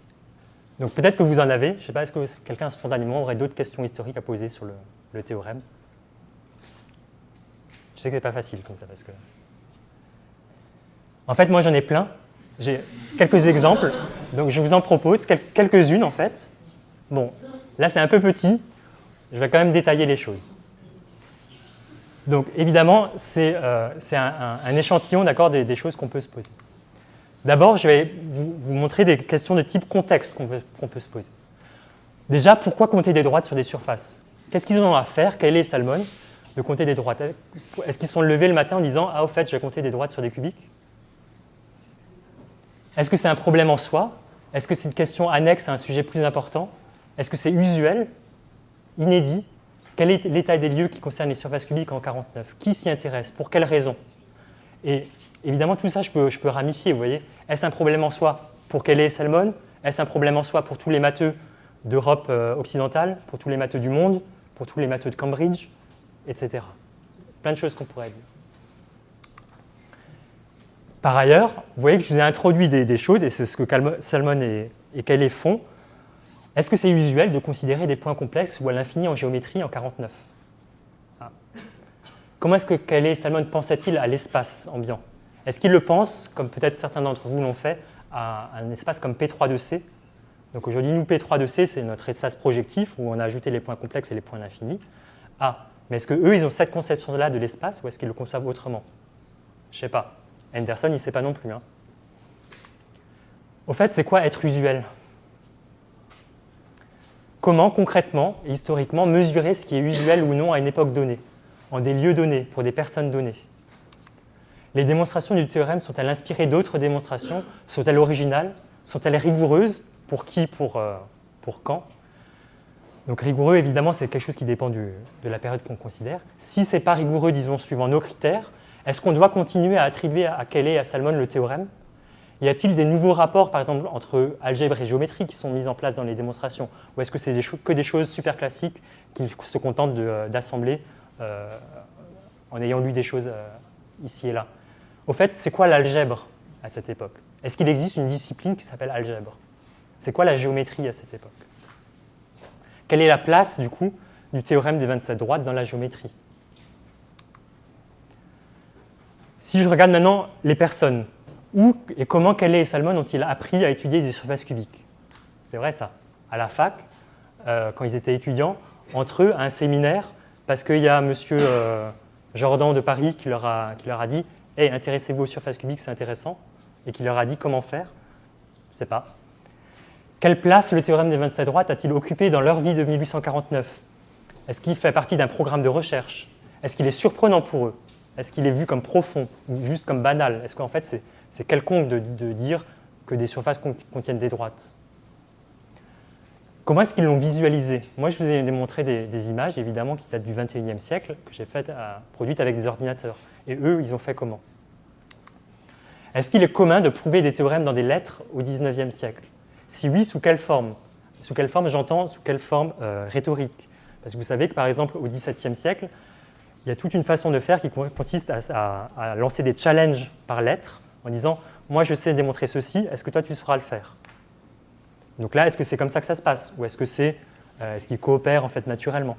Donc peut-être que vous en avez, je ne sais pas, est-ce que quelqu'un spontanément aurait d'autres questions historiques à poser sur le théorème? Je sais que ce n'est pas facile comme ça, parce que... En fait, moi j'en ai plein, j'ai quelques exemples, donc je vous en propose quelques-unes en fait. Bon, là c'est un peu petit, je vais quand même détailler les choses. Donc évidemment, c'est un échantillon des choses qu'on peut se poser. D'abord, je vais vous montrer des questions de type contexte qu'on peut se poser. Déjà, pourquoi compter des droites sur des surfaces? Qu'est-ce qu'ils ont à faire, Cayley et Salmon, de compter des droites? Est-ce qu'ils sont levés le matin en disant « Ah, au fait, j'ai compté des droites sur des cubiques » Est-ce que c'est un problème en soi? Est-ce que c'est une question annexe à un sujet plus important? Est-ce que c'est usuel, inédit? Quel est l'état des lieux qui concerne les surfaces cubiques en 1949? Qui s'y intéresse? Pour quelles raisons? Et évidemment, tout ça, je peux ramifier, vous voyez. Est-ce un problème en soi pour Cayley et Salmon? Est-ce un problème en soi pour tous les matheux d'Europe occidentale, pour tous les matheux du monde, pour tous les matheux de Cambridge, etc. Plein de choses qu'on pourrait dire. Par ailleurs, vous voyez que je vous ai introduit des choses, et c'est ce que Salmon et Cayley font. Est-ce que c'est usuel de considérer des points complexes ou à l'infini en géométrie en 49? Comment est-ce que Cayley et Salmon pensaient-ils à l'espace ambiant? Est-ce qu'ils le pensent, comme peut-être certains d'entre vous l'ont fait, à un espace comme P3 de C? Donc aujourd'hui, nous, P3 de C, c'est notre espace projectif où on a ajouté les points complexes et les points d'infini. Mais est-ce qu'eux, ils ont cette conception-là de l'espace ou est-ce qu'ils le conçoivent autrement? Je ne sais pas. Anderson, il ne sait pas non plus. Au fait, c'est quoi être usuel? Comment, concrètement et historiquement, mesurer ce qui est usuel ou non à une époque donnée, en des lieux donnés, pour des personnes données? Les démonstrations du théorème sont-elles inspirées d'autres démonstrations? Sont-elles originales? Sont-elles rigoureuses? Pour qui? Pour quand? Donc rigoureux, évidemment, c'est quelque chose qui dépend de la période qu'on considère. Si ce n'est pas rigoureux, disons, suivant nos critères, est-ce qu'on doit continuer à attribuer à Cayley et à Salmon le théorème? Y a-t-il des nouveaux rapports, par exemple, entre algèbre et géométrie qui sont mis en place dans les démonstrations? Ou est-ce que c'est que des choses super classiques qui se contentent d'assembler en ayant lu des choses ici et là? Au fait, c'est quoi l'algèbre à cette époque? Est-ce qu'il existe une discipline qui s'appelle algèbre? C'est quoi la géométrie à cette époque? Quelle est la place, du coup, du théorème des 27 droites dans la géométrie? Si je regarde maintenant les personnes, où et comment Cayley et Salmon ont-ils appris à étudier des surfaces cubiques? C'est vrai ça. À la fac, quand ils étaient étudiants, entre eux, à un séminaire, parce qu'il y a M. Jordan de Paris qui leur a dit « Hey, intéressez-vous aux surfaces cubiques, c'est intéressant », et qui leur a dit comment faire. Je ne sais pas. Quelle place le théorème des 27 droites a-t-il occupé dans leur vie de 1849? Est-ce qu'il fait partie d'un programme de recherche? Est-ce qu'il est surprenant pour eux? Est-ce qu'il est vu comme profond ou juste comme banal? Est-ce qu'en fait, c'est quelconque de dire que des surfaces contiennent des droites? Comment est-ce qu'ils l'ont visualisé? Moi, je vous ai montré des images, évidemment, qui datent du XXIe siècle, que j'ai produites avec des ordinateurs. Et eux, ils ont fait comment? Est-ce qu'il est commun de prouver des théorèmes dans des lettres au XIXe siècle? Si oui, sous quelle forme? Sous quelle forme, j'entends, sous quelle forme rhétorique? Parce que vous savez que, par exemple, au XVIIe siècle, il y a toute une façon de faire qui consiste à lancer des challenges par lettres en disant « Moi, je sais démontrer ceci, est-ce que toi, tu sauras le faire ?» Donc là, est-ce que c'est comme ça que ça se passe? Ou est-ce qu'ils coopèrent en fait naturellement?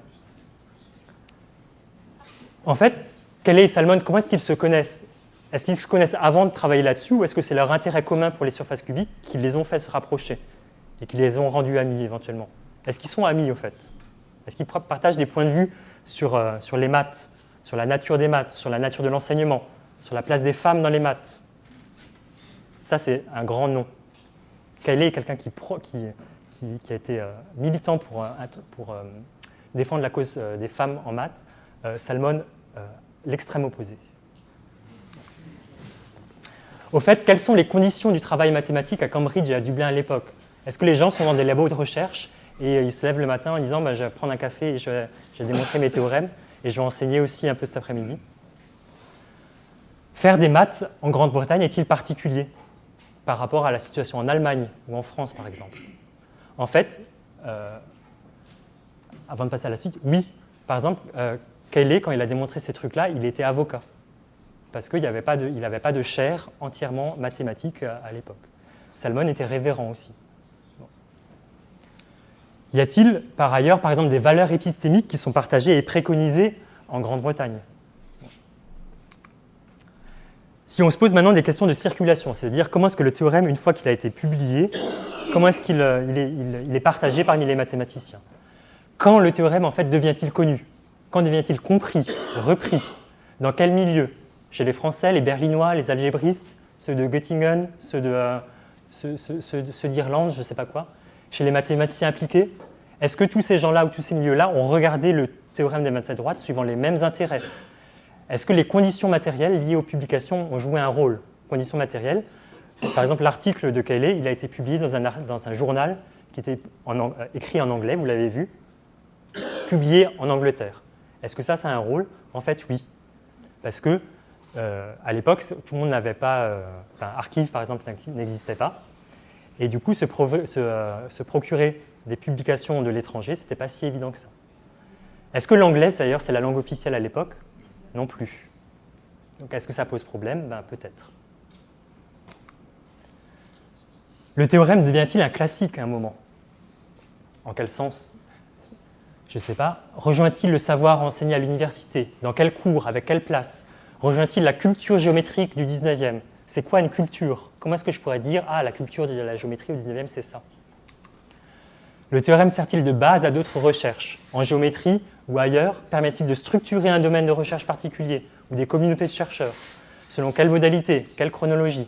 En fait, Cayley et Salmon, comment est-ce qu'ils se connaissent? Est-ce qu'ils se connaissent avant de travailler là-dessus ou est-ce que c'est leur intérêt commun pour les surfaces cubiques qui les ont fait se rapprocher et qui les ont rendus amis éventuellement? Est-ce qu'ils sont amis au fait? Est-ce qu'ils partagent des points de vue sur les maths, sur la nature des maths, sur la nature de l'enseignement, sur la place des femmes dans les maths? Ça, c'est un grand nom. Cayley est quelqu'un qui a été militant pour défendre la cause des femmes en maths. Salmon, l'extrême opposé. Au fait, quelles sont les conditions du travail mathématique à Cambridge et à Dublin à l'époque? Est-ce que les gens sont dans des labos de recherche et ils se lèvent le matin en disant je vais prendre un café et je vais démontrer mes théorèmes et je vais enseigner aussi un peu cet après-midi? Faire des maths en Grande-Bretagne est-il particulier par rapport à la situation en Allemagne ou en France, par exemple? En fait, avant de passer à la suite, oui. Par exemple, Cayley, quand il a démontré ces trucs-là, il était avocat. Parce qu'il n'avait pas de chaire entièrement mathématique à l'époque. Salmon était révérend aussi. Bon. Y a-t-il, par ailleurs, par exemple, des valeurs épistémiques qui sont partagées et préconisées en Grande-Bretagne? Si on se pose maintenant des questions de circulation, c'est-à-dire comment est-ce que le théorème, une fois qu'il a été publié, comment est-ce qu'il est partagé parmi les mathématiciens? Quand le théorème, en fait, devient-il connu? Quand devient-il compris, repris? Dans quel milieu? Chez les Français, les Berlinois, les algébristes, ceux de Göttingen, ceux d'Irlande, je ne sais pas quoi. Chez les mathématiciens appliqués, est-ce que tous ces gens-là ou tous ces milieux-là ont regardé le théorème des 27 droites suivant les mêmes intérêts? Est-ce que les conditions matérielles liées aux publications ont joué un rôle? Conditions matérielles, par exemple, l'article de Cayley, il a été publié dans un journal qui était écrit en anglais, vous l'avez vu, publié en Angleterre. Est-ce que ça a un rôle? En fait, oui. Parce que à l'époque, tout le monde n'avait pas, Archive par exemple n'existait pas, et du coup se procurer des publications de l'étranger, c'était pas si évident que ça. Est-ce que l'anglais, d'ailleurs, c'est la langue officielle à l'époque? Non plus. Donc est-ce que ça pose problème? Peut-être. Le théorème devient-il un classique à un moment? En quel sens? Je ne sais pas. Rejoint-il le savoir enseigné à l'université? Dans quel cours? Avec quelle place? Rejoint-il la culture géométrique du 19e? C'est quoi une culture? Comment est-ce que je pourrais dire « Ah, la culture de la géométrie au 19e, c'est ça ». Le théorème sert-il de base à d'autres recherches? En géométrie ou ailleurs, permet-il de structurer un domaine de recherche particulier ou des communautés de chercheurs? Selon quelle modalité? Quelle chronologie?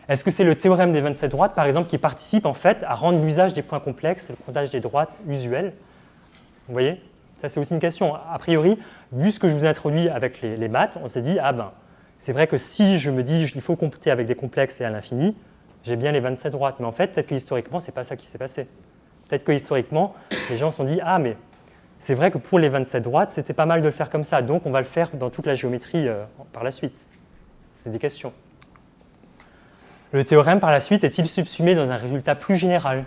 Est-ce que c'est le théorème des 27 droites, par exemple, qui participe en fait à rendre l'usage des points complexes, le comptage des droites usuel? Vous voyez? Ça, c'est aussi une question. A priori, vu ce que je vous ai introduit avec les maths, on s'est dit, c'est vrai que si je me dis qu'il faut computer avec des complexes et à l'infini, j'ai bien les 27 droites. Mais en fait, peut-être que historiquement, ce n'est pas ça qui s'est passé. Peut-être que historiquement, les gens se sont dit, mais c'est vrai que pour les 27 droites, c'était pas mal de le faire comme ça, donc on va le faire dans toute la géométrie par la suite. C'est des questions. Le théorème, par la suite, est-il subsumé dans un résultat plus général?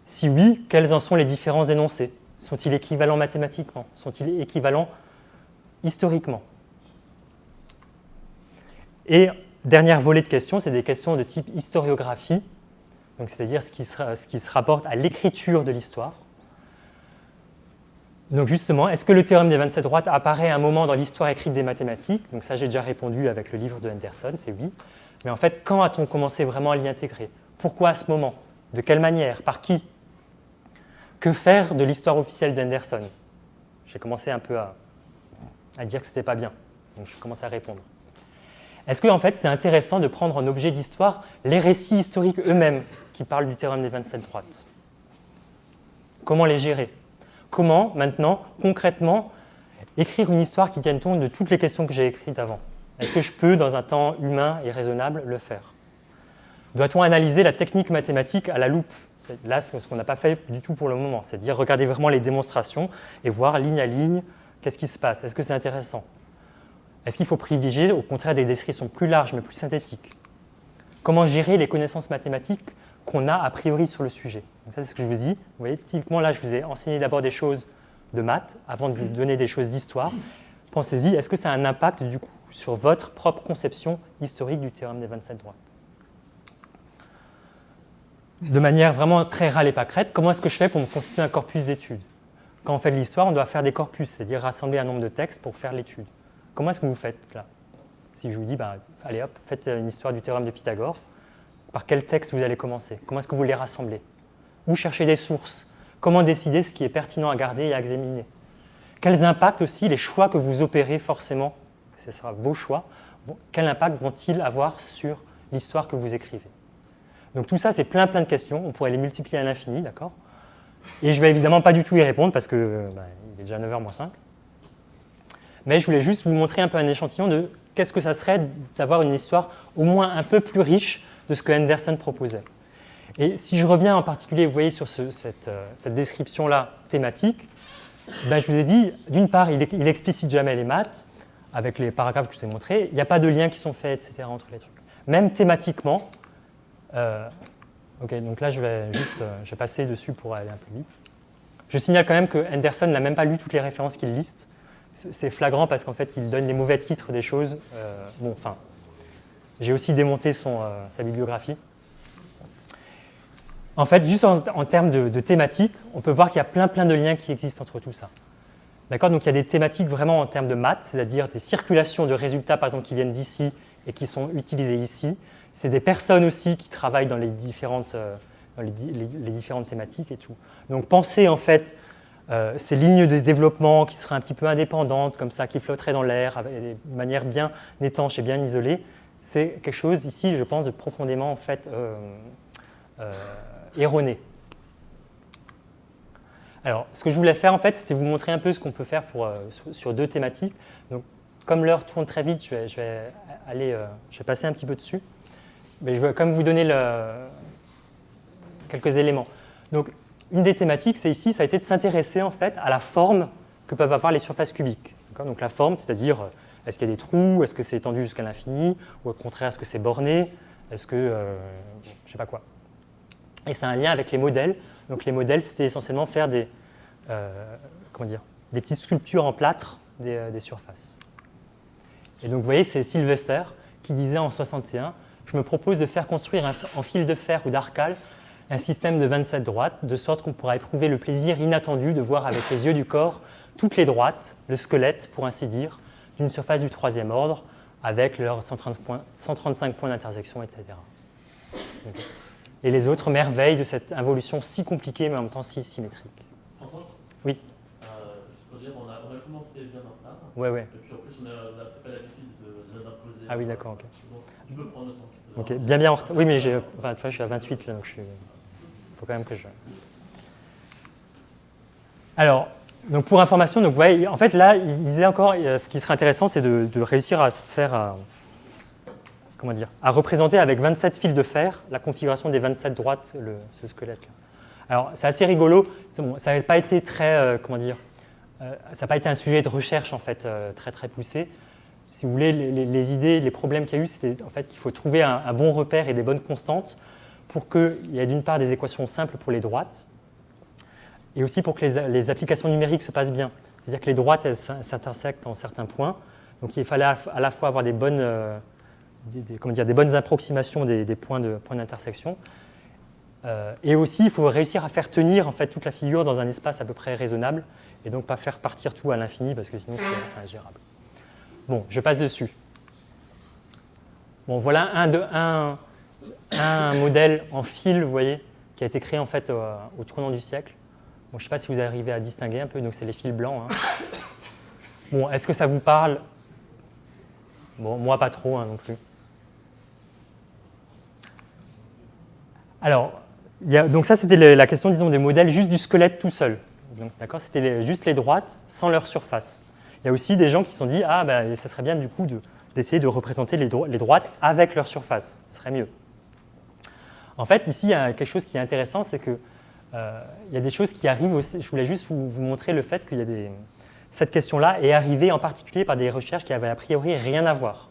Si oui, quels en sont les différents énoncés? Sont-ils équivalents mathématiquement? Sont-ils équivalents historiquement? Et dernière volée de questions, c'est des questions de type historiographie, donc c'est-à-dire ce qui se rapporte à l'écriture de l'histoire. Donc justement, est-ce que le théorème des 27 droites apparaît à un moment dans l'histoire écrite des mathématiques? Donc ça, j'ai déjà répondu avec le livre de Henderson, c'est oui. Mais en fait, quand a-t-on commencé vraiment à l'y intégrer? Pourquoi à ce moment? De quelle manière? Par qui? Que faire de l'histoire officielle d'Henderson? J'ai commencé un peu à dire que ce n'était pas bien, donc je commence à répondre. Est-ce que en fait, c'est intéressant de prendre en objet d'histoire les récits historiques eux-mêmes qui parlent du théorème des 27 droites? Comment les gérer? Comment, maintenant, concrètement, écrire une histoire qui tienne compte de toutes les questions que j'ai écrites avant? Est-ce que je peux, dans un temps humain et raisonnable, le faire? Doit-on analyser la technique mathématique à la loupe? Là, c'est ce qu'on n'a pas fait du tout pour le moment, c'est-à-dire regarder vraiment les démonstrations et voir ligne à ligne qu'est-ce qui se passe. Est-ce que c'est intéressant? Est-ce qu'il faut privilégier, au contraire, des descriptions plus larges mais plus synthétiques? Comment gérer les connaissances mathématiques qu'on a a priori sur le sujet? Donc ça, c'est ce que je vous dis. Vous voyez, typiquement, là, je vous ai enseigné d'abord des choses de maths avant de vous donner des choses d'histoire. Pensez-y, est-ce que ça a un impact, du coup, sur votre propre conception historique du théorème des 27 droites? De manière vraiment très râle et pâquerette, comment est-ce que je fais pour me constituer un corpus d'études? Quand on fait de l'histoire, on doit faire des corpus, c'est-à-dire rassembler un nombre de textes pour faire l'étude. Comment est-ce que vous faites là? Si je vous dis, allez hop, faites une histoire du théorème de Pythagore, par quel texte vous allez commencer? Comment est-ce que vous les rassemblez? Où chercher des sources? Comment décider ce qui est pertinent à garder et à examiner? Quels impacts aussi les choix que vous opérez forcément, ce sera vos choix, quel impact vont-ils avoir sur l'histoire que vous écrivez? Donc tout ça, c'est plein de questions, on pourrait les multiplier à l'infini, d'accord? Et je ne vais évidemment pas du tout y répondre parce que il est déjà 9h moins 5. Mais je voulais juste vous montrer un peu un échantillon de qu'est-ce que ça serait d'avoir une histoire au moins un peu plus riche de ce que Henderson proposait. Et si je reviens en particulier, vous voyez, sur cette description-là thématique, je vous ai dit, d'une part, il explicite jamais les maths, avec les paragraphes que je vous ai montrés, il n'y a pas de liens qui sont faits, etc., entre les trucs. Même thématiquement, ok, donc là, je vais passer dessus pour aller un peu vite. Je signale quand même que Henderson n'a même pas lu toutes les références qu'il liste. C'est flagrant parce qu'en fait, il donne les mauvais titres des choses. J'ai aussi démonté sa bibliographie. En fait, juste en termes de thématiques, on peut voir qu'il y a plein de liens qui existent entre tout ça. D'accord ? Donc il y a des thématiques vraiment en termes de maths, c'est-à-dire des circulations de résultats, par exemple, qui viennent d'ici et qui sont utilisés ici. C'est des personnes aussi qui travaillent dans les différentes thématiques et tout. Donc pensez en fait ces lignes de développement qui seraient un petit peu indépendantes, comme ça, qui flotteraient dans l'air, de manière bien étanche et bien isolée. C'est quelque chose ici, je pense, de profondément en fait erroné. Alors, ce que je voulais faire, en fait, c'était vous montrer un peu ce qu'on peut faire sur deux thématiques. Donc, comme l'heure tourne très vite, je vais passer un petit peu dessus. Mais je vais quand même vous donner quelques éléments. Donc, une des thématiques, c'est ici, ça a été de s'intéresser, en fait, à la forme que peuvent avoir les surfaces cubiques. Donc, la forme, c'est-à-dire, est-ce qu'il y a des trous, est-ce que c'est étendu jusqu'à l'infini, ou au contraire, est-ce que c'est borné, est-ce que, je ne sais pas quoi. Et c'est un lien avec les modèles. Donc les modèles, c'était essentiellement faire des petites sculptures en plâtre des surfaces. Et donc vous voyez, c'est Sylvester qui disait en 61, je me propose de faire construire en fil de fer ou d'arcale un système de 27 droites, de sorte qu'on pourra éprouver le plaisir inattendu de voir avec les yeux du corps toutes les droites, le squelette, pour ainsi dire, d'une surface du troisième ordre, avec leurs 135 points d'intersection, etc. Et les autres merveilles de cette involution si compliquée, mais en même temps si symétrique. François ? Oui. Juste pour dire, on a commencé bien en retard. Ouais. Et puis en plus, on n'a pas l'habitude d'imposer. Ah oui, d'accord, ok. Bon, tu peux prendre le temps. Ok, bien en retard. Oui, mais tu vois, je suis à 28 là, donc il faut quand même que je. Alors, donc pour information, donc, vous voyez, en fait là, il disait encore, ce qui serait intéressant, c'est de réussir à faire. À représenter avec 27 fils de fer la configuration des 27 droites, ce squelette-là. Alors, c'est assez rigolo. Bon, ça n'a pas été très, ça n'a pas été un sujet de recherche en fait très poussé. Si vous voulez, les idées, les problèmes qu'il y a eu, c'était en fait qu'il faut trouver un bon repère et des bonnes constantes pour qu'il y ait d'une part des équations simples pour les droites et aussi pour que les applications numériques se passent bien. C'est-à-dire que les droites, elles s'intersectent en certains points. Donc, il fallait à la fois avoir des bonnes approximations des points d'intersection. Et aussi, il faut réussir à faire tenir en fait, toute la figure dans un espace à peu près raisonnable et donc pas faire partir tout à l'infini parce que sinon c'est ingérable. Bon, je passe dessus. Bon, voilà un modèle en fil, vous voyez, qui a été créé en fait au tournant du siècle. Bon, je ne sais pas si vous arrivez à distinguer un peu, donc c'est les fils blancs. Hein. Bon, est-ce que ça vous parle? Bon, moi pas trop non plus. Alors, donc ça c'était la question, disons, des modèles juste du squelette tout seul. D'accord, c'était juste les droites sans leur surface. Il y a aussi des gens qui se sont dit, ça serait bien du coup d'essayer de représenter les droites avec leur surface, ce serait mieux. En fait, ici, il y a quelque chose qui est intéressant, c'est qu'il y a des choses qui arrivent aussi. Je voulais juste vous montrer le fait qu'il y a cette question-là est arrivée en particulier par des recherches qui avaient a priori rien à voir.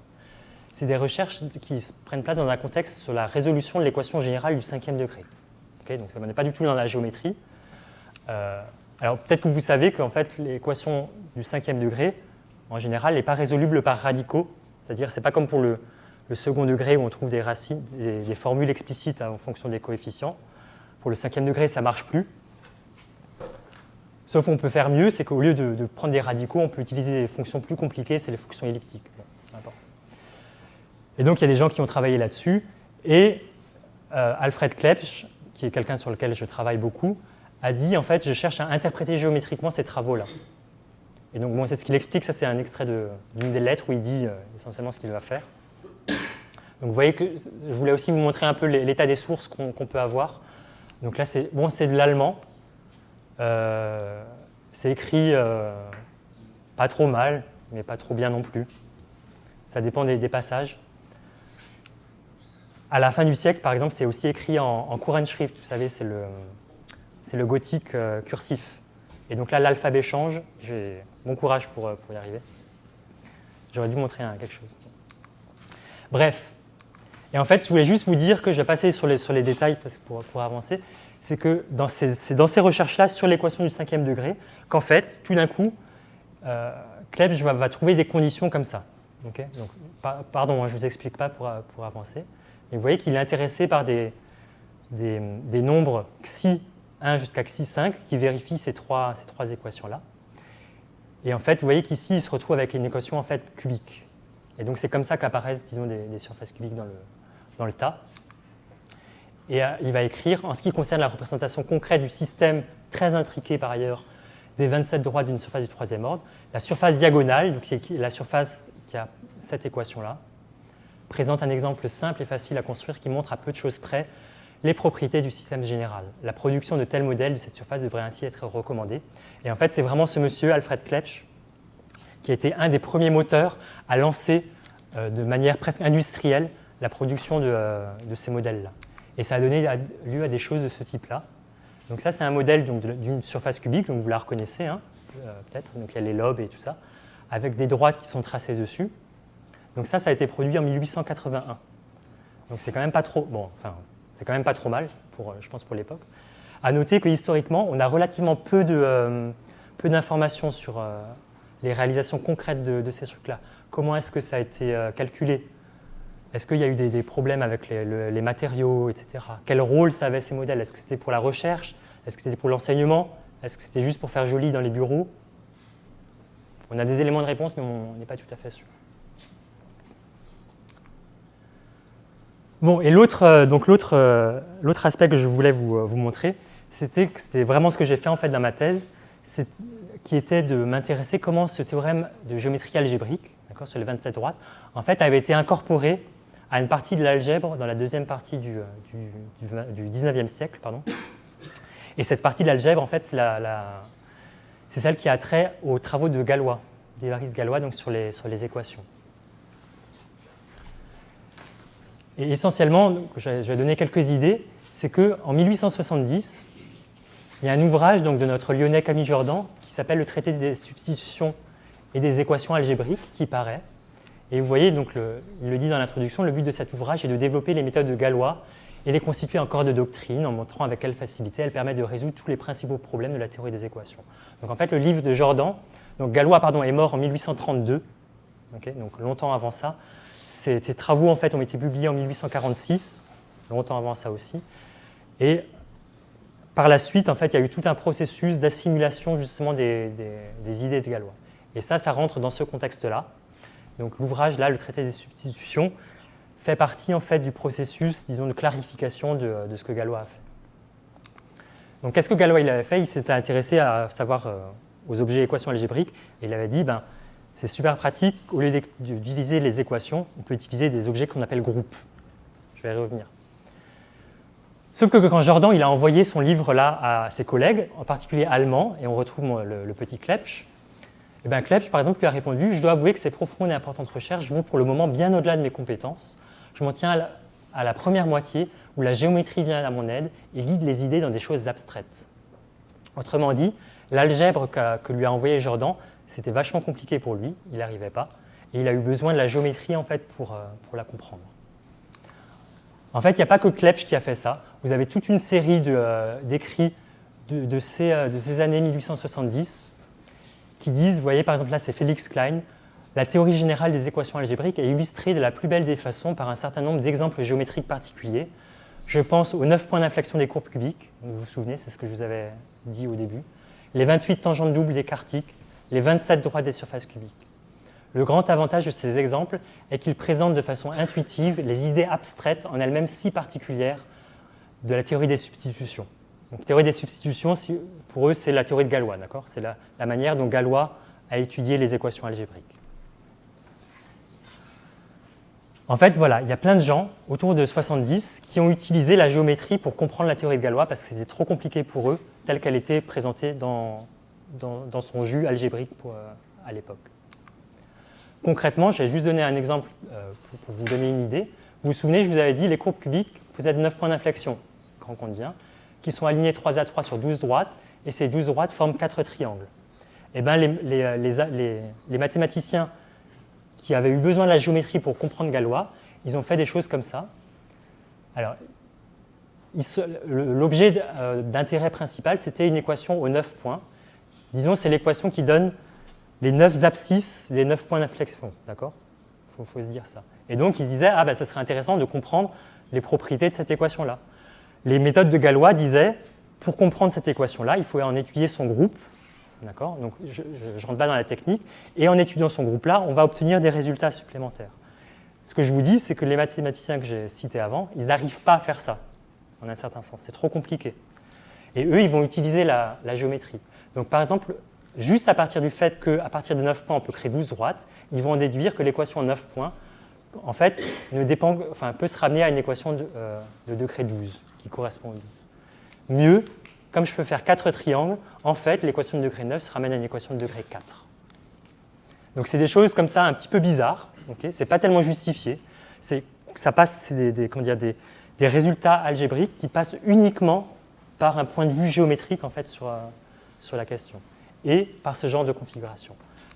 C'est des recherches qui prennent place dans un contexte sur la résolution de l'équation générale du 5e degré. Okay, donc ça n'est pas du tout dans la géométrie. Alors peut-être que vous savez qu'en fait l'équation du 5e degré, en général, n'est pas résoluble par radicaux. C'est-à-dire que ce n'est pas comme pour le second degré où on trouve des racines, des formules explicites en fonction des coefficients. Pour le 5e degré, ça ne marche plus. Sauf qu'on peut faire mieux, c'est qu'au lieu de prendre des radicaux, on peut utiliser des fonctions plus compliquées, c'est les fonctions elliptiques. Bon, peu importe. Et donc il y a des gens qui ont travaillé là-dessus. Et Alfred Clebsch, qui est quelqu'un sur lequel je travaille beaucoup, a dit, en fait, je cherche à interpréter géométriquement ces travaux-là. Et donc, bon, c'est ce qu'il explique, ça c'est un extrait d'une des lettres où il dit essentiellement ce qu'il va faire. Donc vous voyez que je voulais aussi vous montrer un peu l'état des sources qu'on peut avoir. Donc là, c'est de l'allemand. C'est écrit pas trop mal, mais pas trop bien non plus. Ça dépend des passages. À la fin du siècle, par exemple, c'est aussi écrit en Kurenschrift. Vous savez, c'est le gothique cursif. Et donc là, l'alphabet change. Bon courage pour y arriver. J'aurais dû montrer quelque chose. Bref. Et en fait, je voulais juste vous dire que je vais passer sur les détails pour avancer. C'est que c'est dans ces recherches-là sur l'équation du 5e degré qu'en fait, tout d'un coup, Clebsch va trouver des conditions comme ça. Okay, donc, pardon, je ne vous explique pas pour avancer. Et vous voyez qu'il est intéressé par des nombres xi 1 jusqu'à xi 5 qui vérifient ces trois équations-là. Et en fait, vous voyez qu'ici, il se retrouve avec une équation en fait cubique. Et donc, c'est comme ça qu'apparaissent, disons, des surfaces cubiques dans le tas. Et il va écrire, en ce qui concerne la représentation concrète du système, très intriqué par ailleurs, des 27 droites d'une surface du 3e ordre, la surface diagonale, donc c'est la surface qui a cette équation-là, présente un exemple simple et facile à construire qui montre à peu de choses près les propriétés du système général. La production de tels modèles de cette surface devrait ainsi être recommandée. Et en fait, c'est vraiment ce monsieur, Alfred Clebsch, qui a été un des premiers moteurs à lancer de manière presque industrielle la production de ces modèles-là. Et ça a donné lieu à des choses de ce type-là. Donc ça, c'est un modèle d'une surface cubique, donc vous la reconnaissez hein, peut-être, donc il y a les lobes et tout ça, avec des droites qui sont tracées dessus. Donc ça a été produit en 1881. Donc c'est quand même pas trop, c'est quand même pas trop mal, je pense, pour l'époque. À noter que historiquement, on a relativement peu d'informations sur les réalisations concrètes de ces trucs-là. Comment est-ce que ça a été calculé? Est-ce qu'il y a eu des problèmes avec les matériaux, etc. Quel rôle ça avait ces modèles? Est-ce que c'était pour la recherche? Est-ce que c'était pour l'enseignement? Est-ce que c'était juste pour faire joli dans les bureaux? On a des éléments de réponse, mais on n'est pas tout à fait sûr. Bon, et l'autre aspect que je voulais vous montrer, c'était vraiment ce que j'ai fait en fait dans ma thèse, qui était de m'intéresser comment ce théorème de géométrie algébrique, sur les 27 droites, en fait, avait été incorporé à une partie de l'algèbre dans la deuxième partie du 19e siècle. Pardon. Et cette partie de l'algèbre, en fait, c'est celle qui a trait aux travaux de Galois, d'Évariste Galois, donc sur les équations. Et essentiellement, je vais donner quelques idées, c'est qu'en 1870, il y a un ouvrage donc, de notre Lyonnais Camille Jordan qui s'appelle Le traité des substitutions et des équations algébriques qui paraît. Et vous voyez, donc, il le dit dans l'introduction, le but de cet ouvrage est de développer les méthodes de Galois et les constituer en corps de doctrine en montrant avec quelle facilité elles permettent de résoudre tous les principaux problèmes de la théorie des équations. Donc en fait, le livre de Jordan, donc Galois est mort en 1832, donc longtemps avant ça. Ces travaux en fait, ont été publiés en 1846, longtemps avant ça aussi. Et par la suite, en fait, il y a eu tout un processus d'assimilation justement des idées de Galois. Et ça rentre dans ce contexte-là. Donc l'ouvrage, là, le traité des substitutions, fait partie en fait du processus, disons, de clarification de ce que Galois a fait. Donc qu'est-ce que Galois il avait fait? Il s'était intéressé à savoir aux objets équations algébriques et il avait dit, c'est super pratique, au lieu d'utiliser les équations, on peut utiliser des objets qu'on appelle groupes. Je vais y revenir. Sauf que quand Jordan il a envoyé son livre là à ses collègues, en particulier allemands, et on retrouve le petit Clebsch, et Clebsch, par exemple, lui a répondu « Je dois avouer que ces profondes et importantes recherches vont pour le moment bien au-delà de mes compétences. Je m'en tiens à la première moitié où la géométrie vient à mon aide et guide les idées dans des choses abstraites. » Autrement dit, l'algèbre que lui a envoyé Jordan, c'était vachement compliqué pour lui, il n'arrivait pas, et il a eu besoin de la géométrie en fait, pour la comprendre. En fait, il n'y a pas que Clebsch qui a fait ça. Vous avez toute une série d'écrits de ces années 1870 qui disent, vous voyez par exemple là c'est Félix Klein, la théorie générale des équations algébriques est illustrée de la plus belle des façons par un certain nombre d'exemples géométriques particuliers. Je pense aux 9 points d'inflexion des courbes cubiques, vous vous souvenez, c'est ce que je vous avais dit au début, les 28 tangentes doubles des quartiques, les 27 droites des surfaces cubiques. Le grand avantage de ces exemples est qu'ils présentent de façon intuitive les idées abstraites en elles-mêmes si particulières de la théorie des substitutions. Donc, théorie des substitutions, pour eux, c'est la théorie de Galois, d'accord? C'est la manière dont Galois a étudié les équations algébriques. En fait, voilà, il y a plein de gens, autour de 70, qui ont utilisé la géométrie pour comprendre la théorie de Galois parce que c'était trop compliqué pour eux, telle qu'elle était présentée dans son jus algébrique à l'époque. Concrètement, je vais juste donner un exemple pour vous donner une idée. Vous vous souvenez, je vous avais dit, les courbes cubiques possèdent 9 points d'inflexion, quand on compte bien, qui sont alignés 3 à 3 sur 12 droites, et ces 12 droites forment 4 triangles. Et les mathématiciens qui avaient eu besoin de la géométrie pour comprendre Galois, ils ont fait des choses comme ça. Alors, l'objet d'intérêt principal, c'était une équation aux 9 points. Disons, c'est l'équation qui donne les 9 abscisses des 9 points d'inflexion, d'accord ? Il faut se dire ça. Et donc, il se disait, ah ben, ça serait intéressant de comprendre les propriétés de cette équation-là. Les méthodes de Galois disaient, pour comprendre cette équation-là, il faut en étudier son groupe, d'accord ? Donc, je ne rentre pas dans la technique, et en étudiant son groupe-là, on va obtenir des résultats supplémentaires. Ce que je vous dis, c'est que les mathématiciens que j'ai cités avant, ils n'arrivent pas à faire ça, en un certain sens. C'est trop compliqué. Et eux, ils vont utiliser la géométrie. Donc, par exemple, juste à partir du fait qu'à partir de 9 points, on peut créer 12 droites, ils vont en déduire que l'équation en 9 points, en fait, peut se ramener à une équation de degré 12, qui correspond au 12. Mieux, comme je peux faire 4 triangles, en fait, l'équation de degré 9 se ramène à une équation de degré 4. Donc, c'est des choses comme ça un petit peu bizarres. Okay, ce n'est pas tellement justifié. Ça passe des résultats algébriques qui passent uniquement par un point de vue géométrique en fait, sur la question et par ce genre de configuration.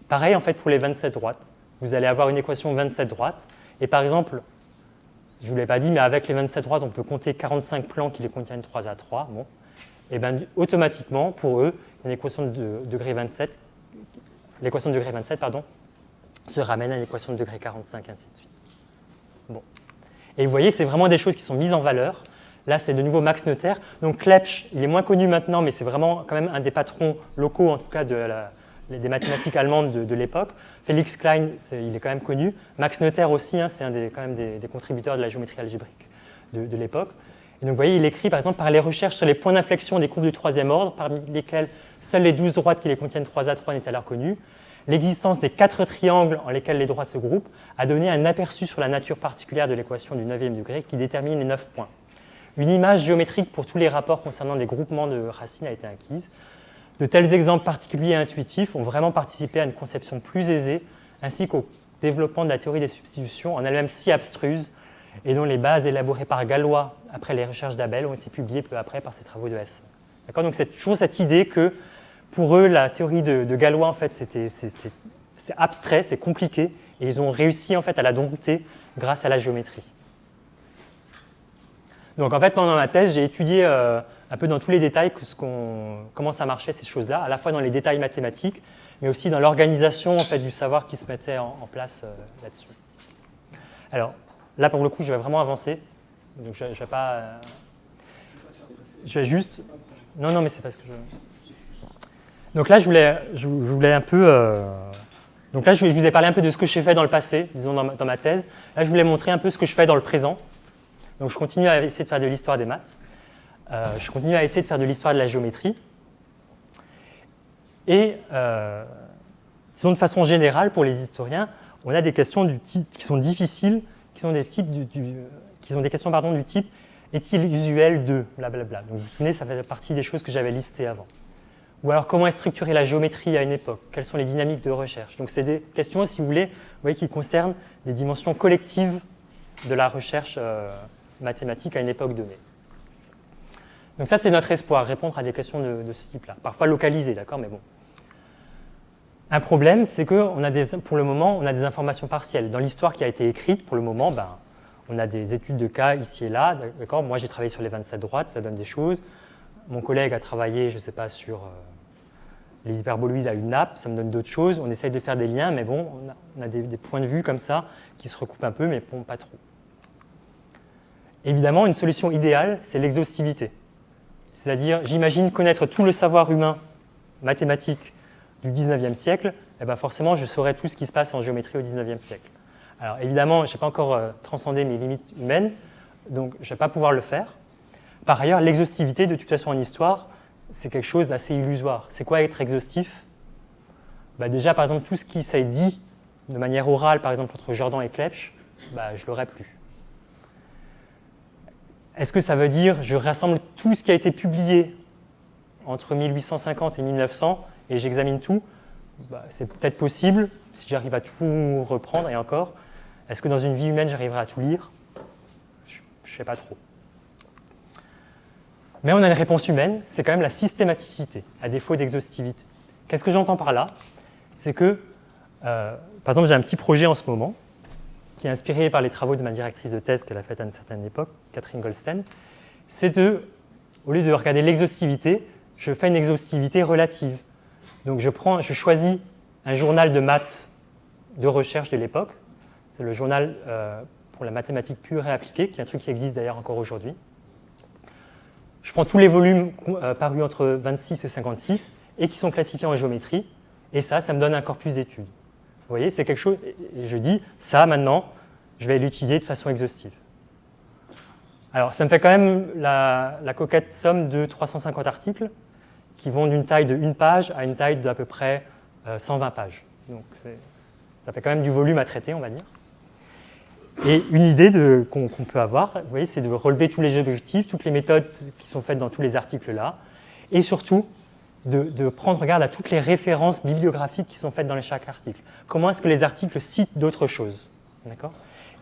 Pareil en fait pour les 27 droites. Vous allez avoir une équation 27 droites et par exemple, je ne vous l'ai pas dit, mais avec les 27 droites, on peut compter 45 plans qui les contiennent 3 à 3. Bon. Et bien, automatiquement, pour eux, une équation de degré 27, l'équation de degré 27, se ramène à une équation de degré 45, ainsi de suite. Bon. Et vous voyez, c'est vraiment des choses qui sont mises en valeur. Là, c'est de nouveau Max Noether. Donc Clebsch, il est moins connu maintenant, mais c'est vraiment quand même un des patrons locaux, en tout cas des mathématiques allemandes de l'époque. Felix Klein, il est quand même connu. Max Noether aussi, hein, c'est quand même des contributeurs de la géométrie algébrique de l'époque. Et donc vous voyez, il écrit par exemple par les recherches sur les points d'inflexion des courbes du troisième ordre, parmi lesquelles seules les 12 droites qui les contiennent 3 à 3 n'étaient alors connues. L'existence des 4 triangles en lesquels les droites se groupent a donné un aperçu sur la nature particulière de l'équation du 9e degré qui détermine les 9 points. Une image géométrique pour tous les rapports concernant des groupements de racines a été acquise. De tels exemples particuliers et intuitifs ont vraiment participé à une conception plus aisée, ainsi qu'au développement de la théorie des substitutions, en elle-même si abstruse, et dont les bases élaborées par Galois après les recherches d'Abel ont été publiées peu après par ses travaux de Hesse. D'accord ? Donc c'est toujours cette idée que pour eux, la théorie de Galois, en fait, c'est abstrait, c'est compliqué, et ils ont réussi en fait, à la dompter grâce à la géométrie. Donc en fait, pendant ma thèse, j'ai étudié un peu dans tous les détails comment ça marchait, ces choses-là, à la fois dans les détails mathématiques, mais aussi dans l'organisation en fait, du savoir qui se mettait en place là-dessus. Alors, là, pour le coup, je vais vraiment avancer. Donc je vais pas... je vais juste... Non, mais c'est parce que je... Donc là, je voulais un peu... Donc là, je vous ai parlé un peu de ce que j'ai fait dans le passé, disons dans ma thèse. Là, je voulais montrer un peu ce que je fais dans le présent. Donc je continue à essayer de faire de l'histoire des maths. Je continue à essayer de faire de l'histoire de la géométrie. Et sinon, de façon générale, pour les historiens, on a des questions qui sont difficiles, qui sont des questions du type « est-il usuel de ?» blablabla. Donc vous vous souvenez, ça fait partie des choses que j'avais listées avant. Ou alors, comment est structurée la géométrie à une époque? Quelles sont les dynamiques de recherche? Donc, c'est des questions, si vous voulez, qui concernent des dimensions collectives de la recherche mathématique à une époque donnée. Donc ça, c'est notre espoir, répondre à des questions de ce type-là. Parfois localisées, d'accord, mais bon. Un problème, c'est que pour le moment, on a des informations partielles. Dans l'histoire qui a été écrite, pour le moment, on a des études de cas ici et là, d'accord. Moi, j'ai travaillé sur les 27 droites, ça donne des choses. Mon collègue a travaillé, je ne sais pas, sur les hyperboloïdes à une nappe, ça me donne d'autres choses. On essaye de faire des liens, mais bon, on a des points de vue comme ça qui se recoupent un peu, mais bon, pas trop. Évidemment, une solution idéale, c'est l'exhaustivité. C'est-à-dire, j'imagine connaître tout le savoir humain mathématique du 19e siècle, et bien forcément, je saurais tout ce qui se passe en géométrie au 19e siècle. Alors évidemment, je n'ai pas encore transcendé mes limites humaines, donc je ne vais pas pouvoir le faire. Par ailleurs, l'exhaustivité, de toute façon en histoire, c'est quelque chose d'assez illusoire. C'est quoi être exhaustif? Déjà, par exemple, tout ce qui s'est dit de manière orale, par exemple, entre Jordan et Clebsch, je ne l'aurai plus. Est-ce que ça veut dire je rassemble tout ce qui a été publié entre 1850 et 1900 et j'examine tout? C'est peut-être possible, si j'arrive à tout reprendre, et encore. Est-ce que dans une vie humaine, j'arriverai à tout lire? Je ne sais pas trop. Mais on a une réponse humaine, c'est quand même la systématicité, à défaut d'exhaustivité. Qu'est-ce que j'entends par là? C'est que, par exemple, j'ai un petit projet en ce moment, qui est inspiré par les travaux de ma directrice de thèse qu'elle a faite à une certaine époque, Catherine Goldstein, c'est de, au lieu de regarder l'exhaustivité, je fais une exhaustivité relative. Donc je choisis un journal de maths de recherche de l'époque. C'est le journal pour la mathématique pure et appliquée, qui est un truc qui existe d'ailleurs encore aujourd'hui. Je prends tous les volumes parus entre 26 et 56 et qui sont classifiés en géométrie. Et ça me donne un corpus d'études. Vous voyez, c'est quelque chose, et je dis, ça maintenant, je vais l'étudier de façon exhaustive. Alors, ça me fait quand même la coquette somme de 350 articles qui vont d'une taille de 1 page à une taille d'à peu près 120 pages. Donc, ça fait quand même du volume à traiter, on va dire. Et une idée qu'on peut avoir, vous voyez, c'est de relever tous les objectifs, toutes les méthodes qui sont faites dans tous les articles là, et surtout de prendre garde à toutes les références bibliographiques qui sont faites dans chaque article. Comment est-ce que les articles citent d'autres choses, d'accord ?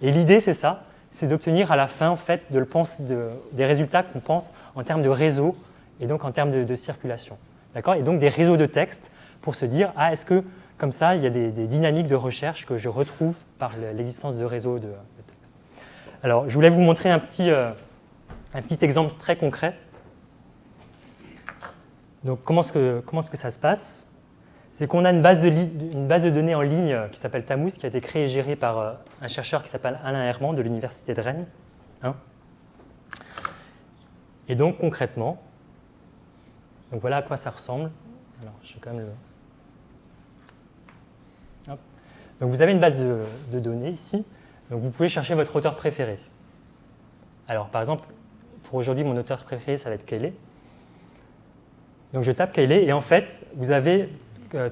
Et l'idée, c'est ça, c'est d'obtenir à la fin, en fait, des résultats qu'on pense en termes de réseau et donc en termes de circulation, d'accord ? Et donc des réseaux de textes pour se dire, est-ce que comme ça, il y a des dynamiques de recherche que je retrouve par l'existence de réseaux de textes. Alors, je voulais vous montrer un petit exemple très concret. Donc, comment est-ce que ça se passe ? C'est qu'on a une base de données en ligne qui s'appelle Tammuz, qui a été créée et gérée par un chercheur qui s'appelle Alain Herman de l'Université de Rennes. Et donc, concrètement, donc voilà à quoi ça ressemble. Alors, je vais quand même le... Donc vous avez une base de données ici, donc vous pouvez chercher votre auteur préféré. Alors par exemple, pour aujourd'hui, mon auteur préféré, ça va être Cayley. Donc je tape Cayley et en fait, vous avez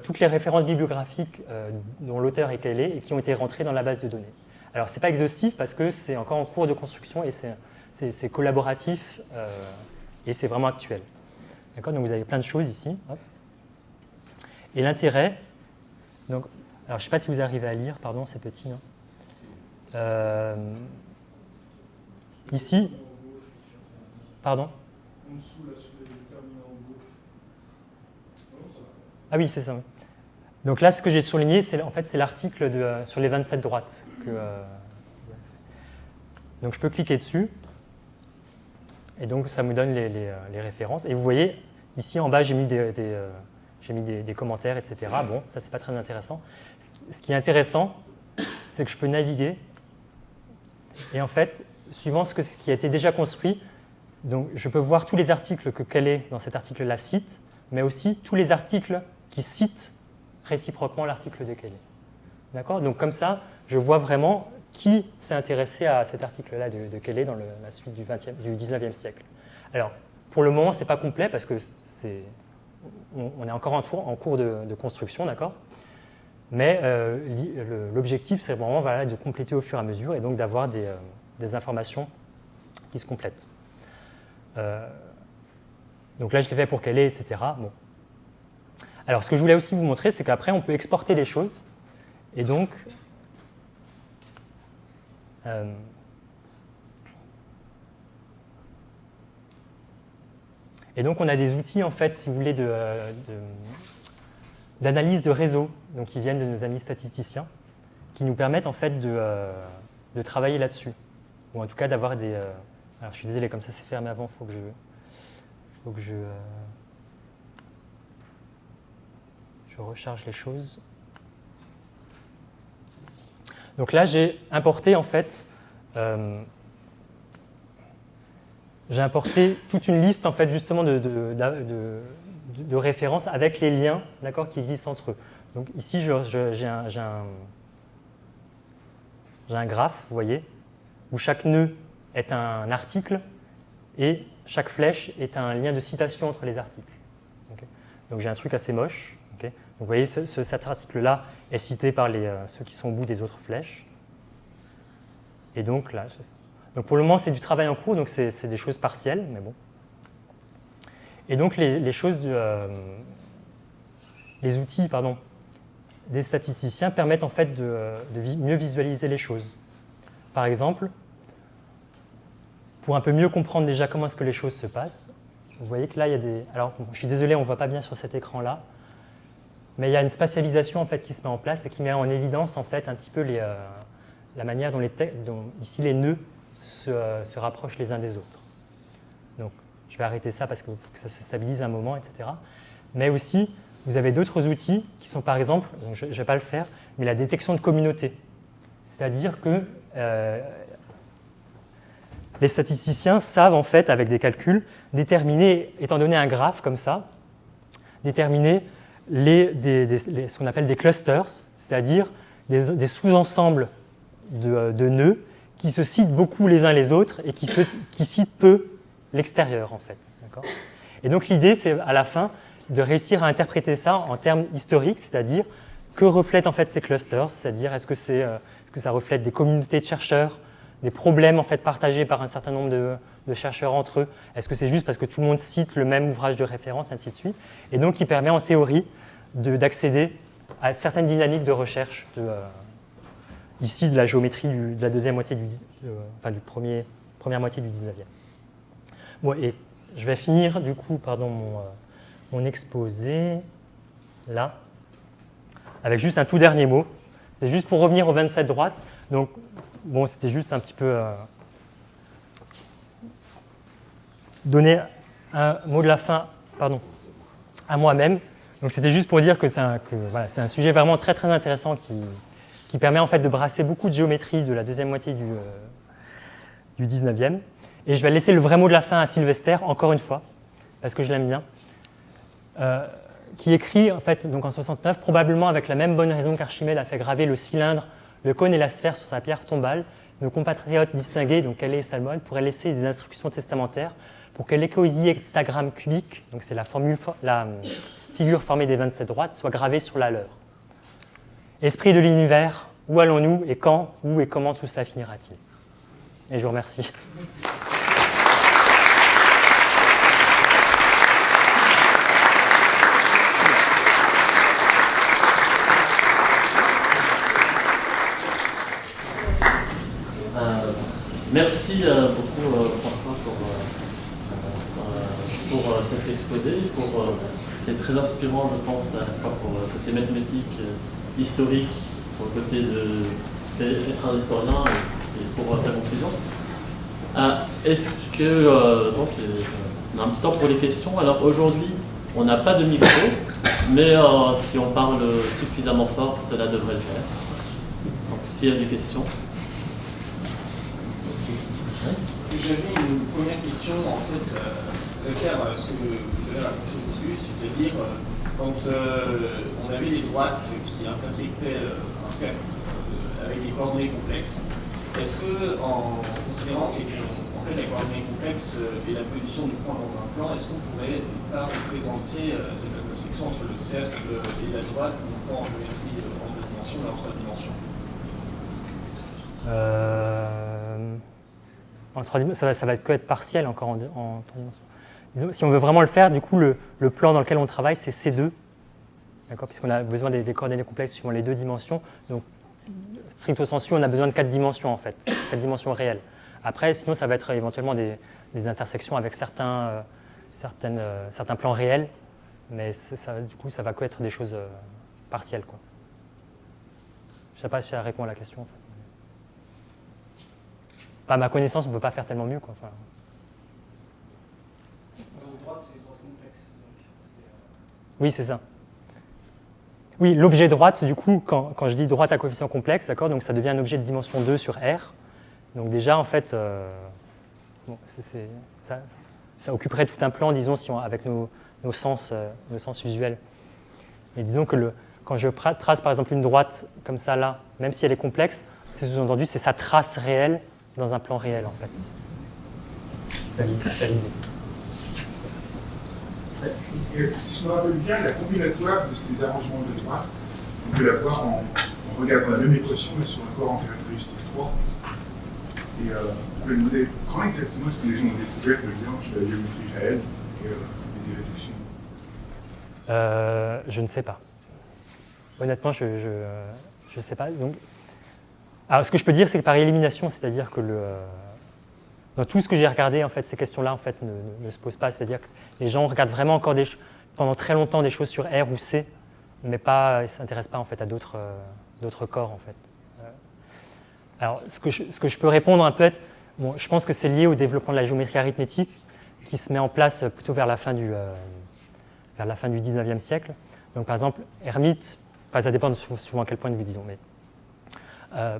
toutes les références bibliographiques dont l'auteur est Cayley et qui ont été rentrées dans la base de données. Alors ce n'est pas exhaustif parce que c'est encore en cours de construction et c'est collaboratif et c'est vraiment actuel. D'accord ? Donc vous avez plein de choses ici. Hop. Et l'intérêt, donc, alors, je ne sais pas si vous arrivez à lire, pardon, c'est petit. Ici, pardon. Ah oui, c'est ça. Oui. Donc là, ce que j'ai souligné, c'est l'article sur les 27 droites. Donc je peux cliquer dessus, et donc ça me donne les références. Et vous voyez, ici en bas, j'ai mis des commentaires, etc. Bon, ça, c'est pas très intéressant. Ce qui est intéressant, c'est que je peux naviguer. Et en fait, suivant ce qui a été déjà construit, donc je peux voir tous les articles que Cayley, dans cet article-là, cite, mais aussi tous les articles qui citent réciproquement l'article de Cayley. D'accord ? Donc comme ça, je vois vraiment qui s'est intéressé à cet article-là de Cayley dans la suite du 19e siècle. Alors, pour le moment, ce n'est pas complet parce que on est encore en cours de construction, d'accord ? Mais l'objectif, c'est vraiment de compléter au fur et à mesure et donc d'avoir des informations qui se complètent. Donc là, je l'ai fait pour Cayley, etc. Bon. Alors, ce que je voulais aussi vous montrer, c'est qu'après, on peut exporter les choses. Et donc, on a des outils, en fait, si vous voulez, d'analyse de réseau, donc qui viennent de nos amis statisticiens, qui nous permettent, en fait, de travailler là-dessus. Ou en tout cas, d'avoir des... alors, je suis désolé, comme ça, c'est fermé avant, il faut que je recharge les choses. Donc là, j'ai importé, en fait, toute une liste, en fait, justement, de références avec les liens, d'accord, qui existent entre eux. Donc ici, j'ai un graphe, vous voyez, où chaque nœud est un article et chaque flèche est un lien de citation entre les articles. Okay. Donc j'ai un truc assez moche. Okay. Donc vous voyez, cet article-là est cité par ceux qui sont au bout des autres flèches. Et donc là, c'est ça. Donc pour le moment, c'est du travail en cours, donc c'est des choses partielles, mais bon. Et donc les outils des statisticiens permettent en fait de mieux visualiser les choses. Par exemple, pour un peu mieux comprendre déjà comment est-ce que les choses se passent, vous voyez que là, il y a des... Alors, je suis désolé, on ne voit pas bien sur cet écran-là, mais il y a une spatialisation en fait, qui se met en place et qui met en évidence en fait, un petit peu la manière dont ici les nœuds se rapprochent les uns des autres. Donc, je vais arrêter ça parce qu'il faut que ça se stabilise un moment, etc. Mais aussi, vous avez d'autres outils qui sont par exemple, donc je ne vais pas le faire, mais la détection de communautés. C'est-à-dire que les statisticiens savent en fait, avec des calculs, déterminer, étant donné un graphe comme ça, déterminer ce qu'on appelle des clusters, c'est-à-dire des sous-ensembles de nœuds qui se citent beaucoup les uns les autres et qui citent peu l'extérieur en fait. D'accord ? Et donc l'idée, c'est à la fin de réussir à interpréter ça en termes historiques, c'est-à-dire que reflètent en fait ces clusters, c'est-à-dire est-ce que ça reflète des communautés de chercheurs, des problèmes en fait partagés par un certain nombre de chercheurs entre eux, est-ce que c'est juste parce que tout le monde cite le même ouvrage de référence, ainsi de suite, et donc qui permet en théorie d'accéder à certaines dynamiques de recherche ici de la géométrie de la deuxième moitié première moitié du 19e. Bon, et je vais finir du coup mon exposé là avec juste un tout dernier mot. C'est juste pour revenir aux 27 droites. Donc, bon, c'était juste un petit peu donner un mot de la fin, à moi-même. Donc, c'était juste pour dire que c'est un sujet vraiment très très intéressant qui permet en fait de brasser beaucoup de géométrie de la deuxième moitié du 19e. Et je vais laisser le vrai mot de la fin à Sylvester, encore une fois, parce que je l'aime bien, qui écrit en fait donc en 69, probablement avec la même bonne raison qu'Archimède a fait graver le cylindre, le cône et la sphère sur sa pierre tombale, nos compatriotes distingués, donc Calais et Salmon, pourraient laisser des instructions testamentaires pour que l'écoïsiectagramme cubique, donc c'est la figure formée des 27 droites, soit gravée sur la leur. Esprit de l'univers, où allons-nous et quand, où et comment tout cela finira-t-il ? Et je vous remercie. Merci beaucoup François pour cet exposé, qui est très inspirant, je pense, à la fois pour le côté mathématique, historique, pour le côté d'être un historien et pour sa conclusion. Est-ce que, donc, on a un petit temps pour les questions. Alors aujourd'hui, on n'a pas de micro, mais si on parle suffisamment fort, cela devrait le faire. Donc s'il y a des questions. J'avais une première question, en fait, ça réfère à ce que vous avez raconté au début, c'est-à-dire quand on avait des droites qui intersectaient un cercle avec des coordonnées complexes, est-ce que, en considérant que en fait, la coordonnée complexe est la position du point dans un plan, est-ce qu'on pourrait pas représenter cette intersection entre le cercle et la droite, non pas en géométrie en 2 dimensions, mais en 3 dimensions? En 3 dimensions, ça va que être partiel encore en 3 dimensions. Disons, si on veut vraiment le faire, du coup, le plan dans lequel on travaille, c'est C2, d'accord, puisqu'on a besoin des coordonnées complexes suivant les 2 dimensions. Donc, stricto sensu, on a besoin de 4 dimensions, en fait, 4 dimensions réelles. Après, sinon, ça va être éventuellement des intersections avec certains plans réels, mais du coup, ça va que être des choses partielles, quoi. Je ne sais pas si ça répond à la question, en fait. À ma connaissance, on ne peut pas faire tellement mieux, quoi. Enfin... Droite, c'est droite complexe. Oui, c'est ça. Oui, l'objet droite, du coup, quand je dis droite à coefficient complexe, d'accord, donc ça devient un objet de dimension 2 sur R. Donc déjà, en fait, ça occuperait tout un plan, disons, avec nos sens usuels. Et disons que quand je trace, par exemple, une droite comme ça, là, même si elle est complexe, c'est sous-entendu, c'est sa trace réelle dans un plan réel, en fait. C'est ça l'idée. Si je me rappelle bien, la combinatoire de ces arrangements de droite, on peut la voir en regardant la même équation, mais sur un corps en caractéristique 3. Et on peut demander quand exactement est-ce que les gens ont découvert le lien entre la géométrie réelle et les réductions. Je ne sais pas. Honnêtement, je ne sais pas. Donc, alors, ce que je peux dire, c'est que par élimination, c'est-à-dire que dans tout ce que j'ai regardé, en fait, ces questions-là en fait, ne se posent pas. C'est-à-dire que les gens regardent vraiment encore pendant très longtemps des choses sur R ou C, mais ils ne s'intéressent pas en fait, à d'autres corps. En fait. Alors, ce que je peux répondre un peu, bon, je pense que c'est lié au développement de la géométrie arithmétique qui se met en place plutôt vers la fin du 19e siècle. Donc, par exemple, Hermite, ça dépend souvent à quel point de vue, disons, mais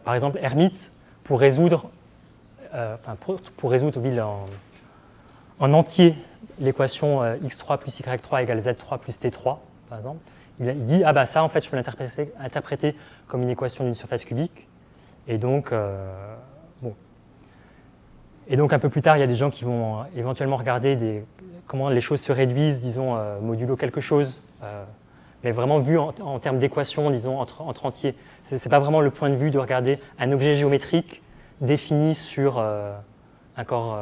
par exemple, Hermite, pour résoudre oui, en entier l'équation x3 plus y3 égale z3 plus t3, par exemple, il dit, ah bah ça, en fait, je peux l'interpréter comme une équation d'une surface cubique. Et donc, bon. Et donc, un peu plus tard, il y a des gens qui vont éventuellement regarder comment les choses se réduisent, disons, modulo quelque chose, mais vraiment vu en termes d'équation, disons, entre entiers. Ce n'est pas vraiment le point de vue de regarder un objet géométrique défini sur un corps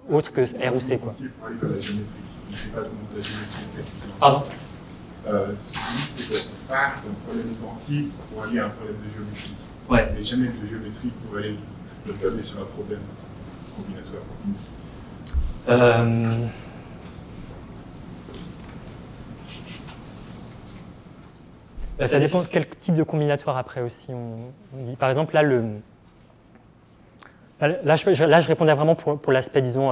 autre que R ou C, quoi. Pour aller vers la géométrie. Je ne sais pas comment la géométrie est faite. Pardon? Ce que je dis, c'est qu'on part d'un problème quantique pour aller à un problème de géométrie. Ouais. Mais jamais de géométrie pour aller notamment sur un problème combinatoire. Ça dépend de quel type de combinatoire après aussi on dit. Par exemple, là, je répondais vraiment pour l'aspect, disons,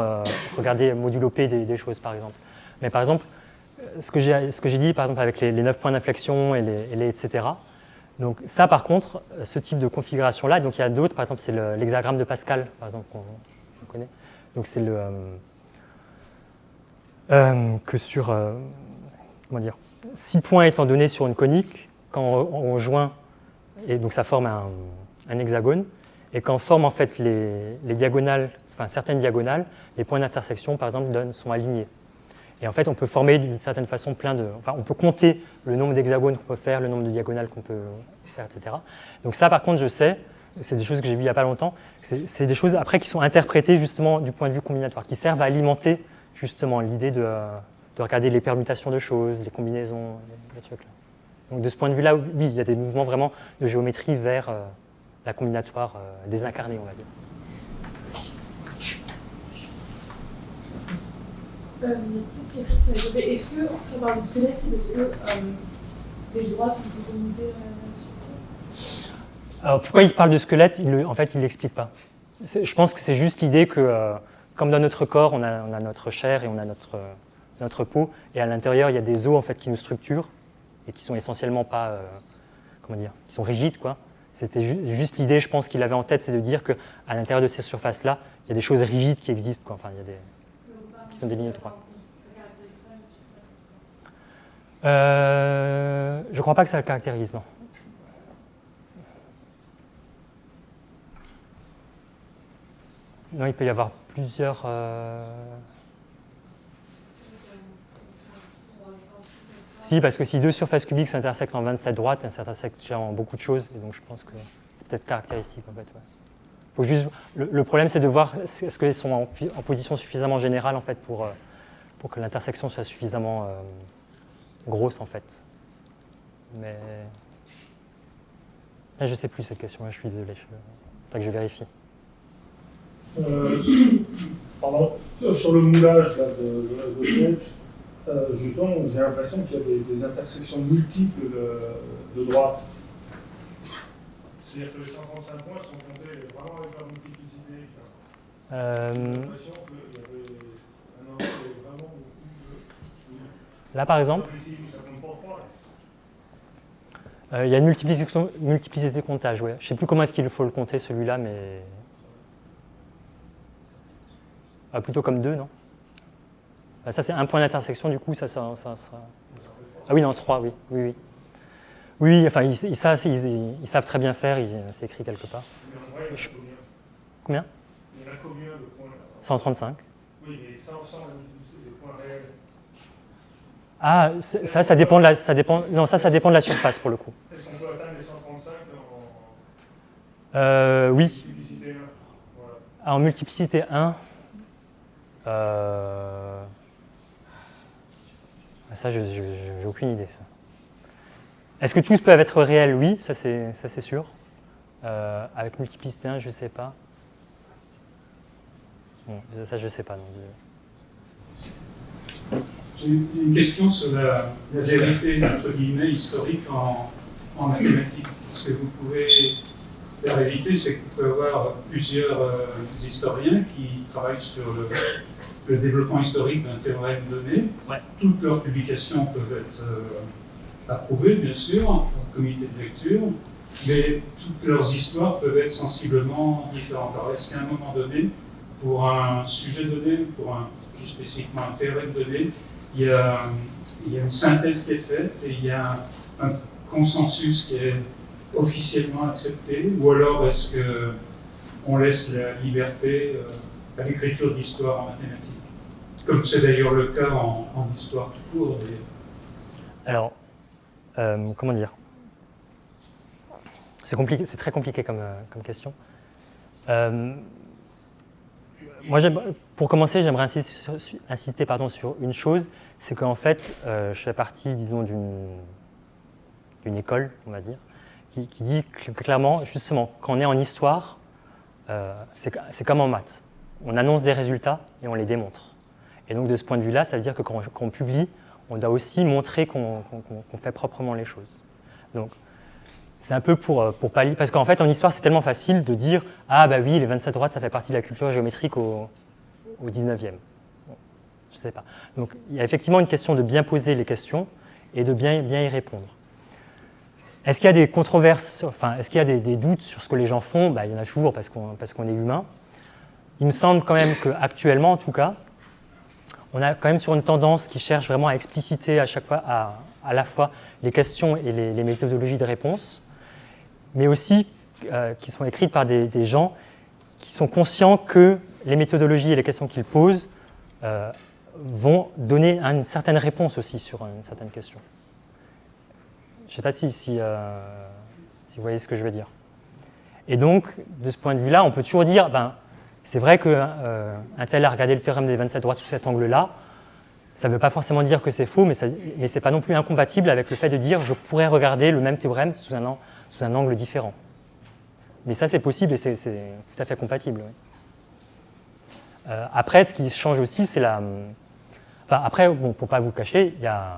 regarder modulo P des choses, par exemple. Mais par exemple, ce que j'ai dit, par exemple, avec les 9 points d'inflexion et les etc. Donc ça, par contre, ce type de configuration-là, donc il y a d'autres, par exemple, c'est l'hexagramme de Pascal, par exemple, qu'on connaît. Donc c'est que sur, comment dire, 6 points étant donnés sur une conique, quand on joint, et donc ça forme un hexagone, et quand on forme en fait les diagonales, enfin certaines diagonales, les points d'intersection, par exemple, sont alignés. Et en fait, on peut former d'une certaine façon on peut compter le nombre d'hexagones qu'on peut faire, le nombre de diagonales qu'on peut faire, etc. Donc ça, par contre, je sais, c'est des choses que j'ai vues il n'y a pas longtemps, c'est des choses après qui sont interprétées justement du point de vue combinatoire, qui servent à alimenter justement l'idée de regarder les permutations de choses, les combinaisons, les trucs là. Donc de ce point de vue-là, oui, il y a des mouvements vraiment de géométrie vers la combinatoire désincarnée, on va dire. Est-ce que, si on parle de squelette, est-ce que les droites ont été communiquées Alors pourquoi il parle de squelette? En fait, il ne l'explique pas. Je pense que c'est juste l'idée que, comme dans notre corps, on a notre chair et on a notre peau, et à l'intérieur, il y a des os en fait, qui nous structurent, et qui sont essentiellement pas, comment dire, qui sont rigides, quoi. C'était juste l'idée, je pense, qu'il avait en tête, c'est de dire qu'à l'intérieur de ces surfaces-là, il y a des choses rigides qui existent, quoi. Enfin, il y a qui sont des lignes droites. Je ne crois pas que ça le caractérise, non. Non, il peut y avoir plusieurs... Si, parce que si deux surfaces cubiques s'intersectent en 27 droites, elles s'intersectent déjà en beaucoup de choses, et donc je pense que c'est peut-être caractéristique en fait. Ouais. Faut juste, le problème, c'est de voir est-ce qu'elles sont en position suffisamment générale en fait pour que l'intersection soit suffisamment grosse en fait. Mais là, je ne sais plus cette question, je suis désolé, faut que je vérifie. Pardon, sur le moulage là, de Schultz, justement, j'ai l'impression qu'il y a des intersections multiples de droite. C'est-à-dire que les 135 points sont comptés vraiment avec leur multiplicité. J'ai l'impression qu'il y avait un enjeu vraiment beaucoup de... Là, par exemple, il y a une multiplicité de comptage. Ouais. Je ne sais plus comment est-ce qu'il faut le compter, celui-là, mais... plutôt comme 2, non? Ça, c'est un point d'intersection, du coup, ça sera... Ah oui, non, 3, oui. Oui, enfin, ils savent très bien faire, c'est écrit quelque part. Combien? Il y en a combien de points? 135. Oui, mais sans des points réels. Ah, ça dépend de ça dépend de la surface, pour le coup. Est-ce qu'on peut atteindre les 135 oui. multiplicité 1 voilà. En multiplicité 1, ça, j'ai aucune idée. Ça. Est-ce que tous peuvent être réels? Oui, ça c'est sûr. Avec multiplicité 1, je ne sais pas. Bon, ça, je ne sais pas. J'ai une question sur la vérité, entre guillemets, historique en mathématiques. Ce que vous pouvez faire éviter, c'est qu'il peut y avoir plusieurs historiens qui travaillent sur le développement historique d'un théorème donné. Ouais. Toutes leurs publications peuvent être approuvées, bien sûr, en comité de lecture, mais toutes leurs histoires peuvent être sensiblement différentes. Alors, est-ce qu'à un moment donné, pour un sujet donné, plus spécifiquement un théorème donné, il y a une synthèse qui est faite et il y a un consensus qui est officiellement accepté, ou alors est-ce qu'on laisse la liberté à l'écriture d'histoire en mathématiques, comme c'est d'ailleurs le cas en histoire tout court d'ailleurs. Alors, comment dire? C'est compliqué, c'est très compliqué comme question. Moi, pour commencer, j'aimerais insister sur une chose, c'est qu'en fait, je fais partie, disons, d'une école, on va dire, qui dit clairement, justement, quand on est en histoire, c'est comme en maths. On annonce des résultats et on les démontre. Et donc, de ce point de vue-là, ça veut dire que quand on publie, on doit aussi montrer qu'on fait proprement les choses. Donc, c'est un peu pour pallier, parce qu'en fait, en histoire, c'est tellement facile de dire « Ah, bah oui, les 27 droites, ça fait partie de la culture géométrique au 19e. » Bon, je ne sais pas. Donc, il y a effectivement une question de bien poser les questions et de bien y répondre. Est-ce qu'il y a des controverses, est-ce qu'il y a des doutes sur ce que les gens font? Il y en a toujours parce qu'on est humain. Il me semble quand même qu'actuellement, en tout cas, on a quand même sur une tendance qui cherche vraiment à expliciter à chaque fois, à la fois les questions et les méthodologies de réponse, mais aussi qui sont écrites par des gens qui sont conscients que les méthodologies et les questions qu'ils posent vont donner une certaine réponse aussi sur une certaine question. Je ne sais pas si vous voyez ce que je veux dire. Et donc, de ce point de vue-là, on peut toujours dire, c'est vrai qu'un tel a regardé le théorème des 27 droites sous cet angle-là. Ça ne veut pas forcément dire que c'est faux, mais ce n'est pas non plus incompatible avec le fait de dire je pourrais regarder le même théorème sous un angle différent. Mais ça, c'est possible et c'est tout à fait compatible. Oui. Après, ce qui change aussi, c'est la... après, bon, pour ne pas vous le cacher, il y a...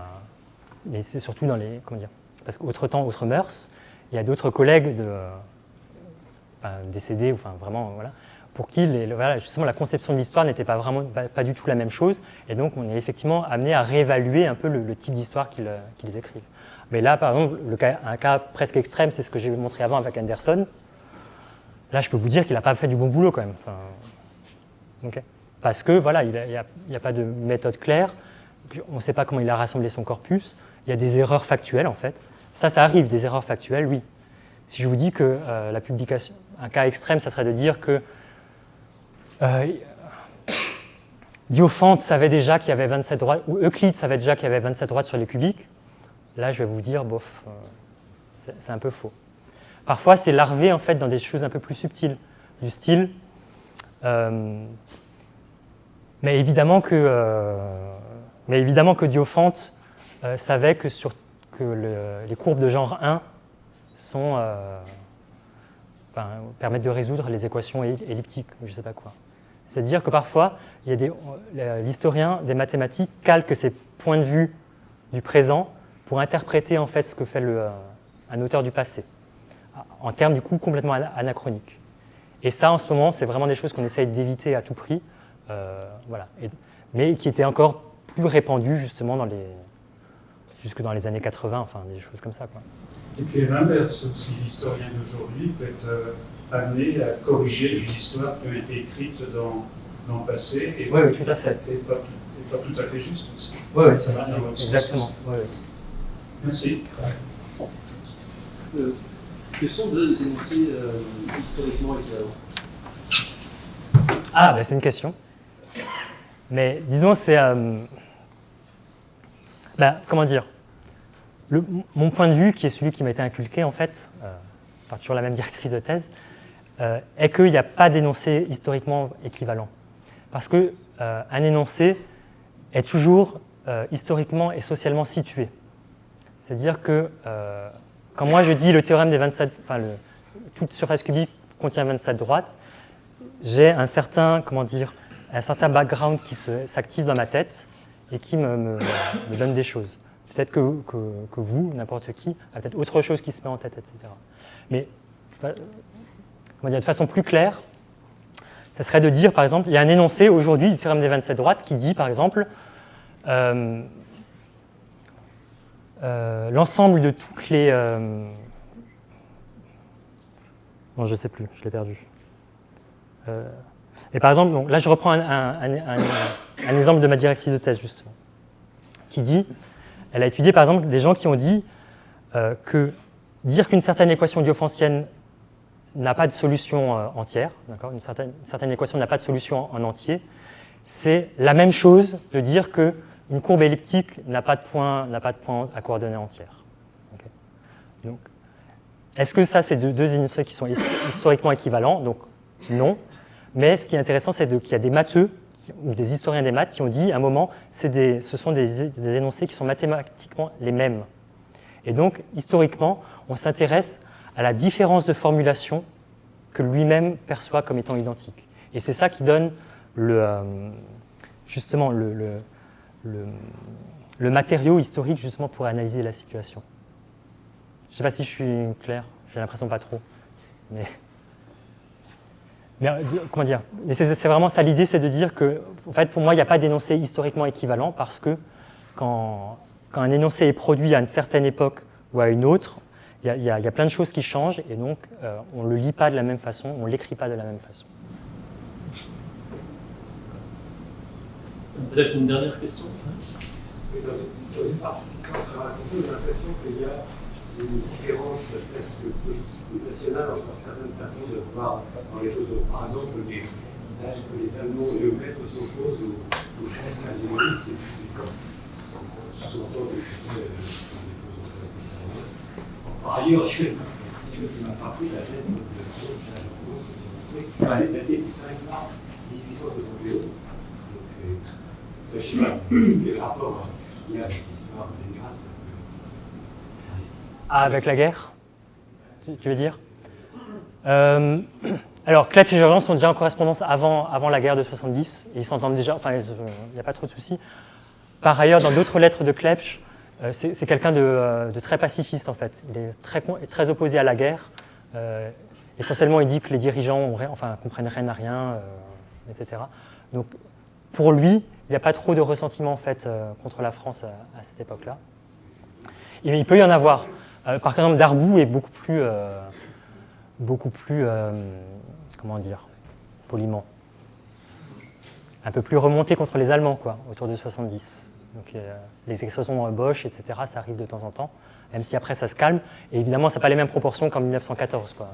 Mais c'est surtout dans les... Comment dire? Parce qu'autre temps, autre mœurs, il y a d'autres collègues décédés, vraiment, voilà, pour qui justement la conception de l'histoire n'était pas du tout la même chose, et donc on est effectivement amené à réévaluer un peu le type d'histoire qu'ils écrivent. Mais là, par exemple, un cas presque extrême, c'est ce que j'ai montré avant avec Anderson. Là, je peux vous dire qu'il n'a pas fait du bon boulot quand même. Okay. Parce que voilà, il n'y a pas de méthode claire, on ne sait pas comment il a rassemblé son corpus, il y a des erreurs factuelles en fait. Ça arrive, des erreurs factuelles, oui. Si je vous dis que la publication, un cas extrême, ça serait de dire que Diophante savait déjà qu'il y avait 27 droites, ou Euclide savait déjà qu'il y avait 27 droites sur les cubiques, là je vais vous dire, bof, c'est un peu faux. Parfois c'est larvé en fait dans des choses un peu plus subtiles, du style, mais évidemment que Diophante savait que les courbes de genre 1 permettent de résoudre les équations elliptiques, je ne sais pas quoi. C'est-à-dire que parfois, l'historien des mathématiques calque ses points de vue du présent pour interpréter en fait ce que fait un auteur du passé, en termes du coup complètement anachroniques. Et ça, en ce moment, c'est vraiment des choses qu'on essaye d'éviter à tout prix, voilà. Mais qui étaient encore plus répandues justement jusque dans les années 80, des choses comme ça, quoi. Et puis à l'inverse aussi, l'historien d'aujourd'hui peut être amené à corriger les histoires qui ont été écrites dans le passé et oui, tout à fait. Et pas tout à fait juste aussi. Oui, c'est ça, exactement. Oui. Merci. Quels sont deux énoncés historiquement équivalents? C'est une question. Mais disons, c'est... comment dire? Mon point de vue, qui est celui qui m'a été inculqué, en fait, par toujours la même directrice de thèse, est qu'il n'y a pas d'énoncé historiquement équivalent. Parce qu'un énoncé est toujours historiquement et socialement situé. C'est-à-dire que quand moi je dis le théorème des 27, toute surface cubique contient 27 droites, j'ai un certain background qui s'active dans ma tête et qui me donne des choses. peut-être que vous, n'importe qui, a peut-être autre chose qui se met en tête, etc. Mais comment dire, de façon plus claire, ça serait de dire, par exemple, il y a un énoncé aujourd'hui du théorème des 27 droites qui dit, par exemple, l'ensemble de toutes les... non, je ne sais plus, je l'ai perdu. Et par exemple, donc, là, je reprends un exemple de ma directive de thèse, justement, qui dit, elle a étudié, par exemple, des gens qui ont dit que dire qu'une certaine équation diophantienne n'a pas de solution entière, d'accord, une certaine équation n'a pas de solution en entier, c'est la même chose de dire qu'une courbe elliptique n'a pas de point à coordonnées entières. Okay. Donc, est-ce que ça, c'est deux énoncés qui sont historiquement équivalents? Donc, non. Mais ce qui est intéressant, c'est qu'il y a des matheux, ou des historiens des maths, qui ont dit, à un moment, ce sont des énoncés qui sont mathématiquement les mêmes. Et donc, historiquement, on s'intéresse à la différence de formulation que lui-même perçoit comme étant identique. Et c'est ça qui donne justement le matériau historique justement pour analyser la situation. Je ne sais pas si je suis clair, j'ai l'impression pas trop. Mais comment dire, c'est vraiment ça l'idée, c'est de dire que, en fait, pour moi, il n'y a pas d'énoncé historiquement équivalent parce que quand un énoncé est produit à une certaine époque ou à une autre, il y a plein de choses qui changent et donc on ne le lit pas de la même façon, on ne l'écrit pas de la même façon. Peut-être une dernière question. Dans une partie, quand on a raconté, j'ai l'impression qu'il y a une différence presque politique ou nationale entre certaines façons de voir dans les choses. Par exemple, les visages que les Allemands et les Maîtres s'opposent aux choses scandinavistes et puis sous-entend que c'est par ailleurs, ce qui m'a frappé, la lettre de Claude, elle est datée du 5 mars 1871. Donc, je ne sais pas quel rapport il y a avec l'histoire de Leningrad. Ah, avec la guerre, tu veux dire alors, Clepsch et Georgian sont déjà en correspondance avant la guerre de 70, et ils s'entendent déjà, enfin, il n'y a pas trop de soucis. Par ailleurs, dans d'autres lettres de Clepsch, c'est quelqu'un de très pacifiste, en fait. Il est très opposé à la guerre. Essentiellement, il dit que les dirigeants comprennent rien à rien, etc. Donc, pour lui, il n'y a pas trop de ressentiment, en fait, contre la France à cette époque-là. Il peut y en avoir. Par exemple, Darboux est beaucoup plus comment dire, poliment, un peu plus remonté contre les Allemands, quoi, autour de 70. Donc, les expressions Bosch, etc., ça arrive de temps en temps, même si après ça se calme. Et évidemment, ça n'a pas les mêmes proportions qu'en 1914, quoi.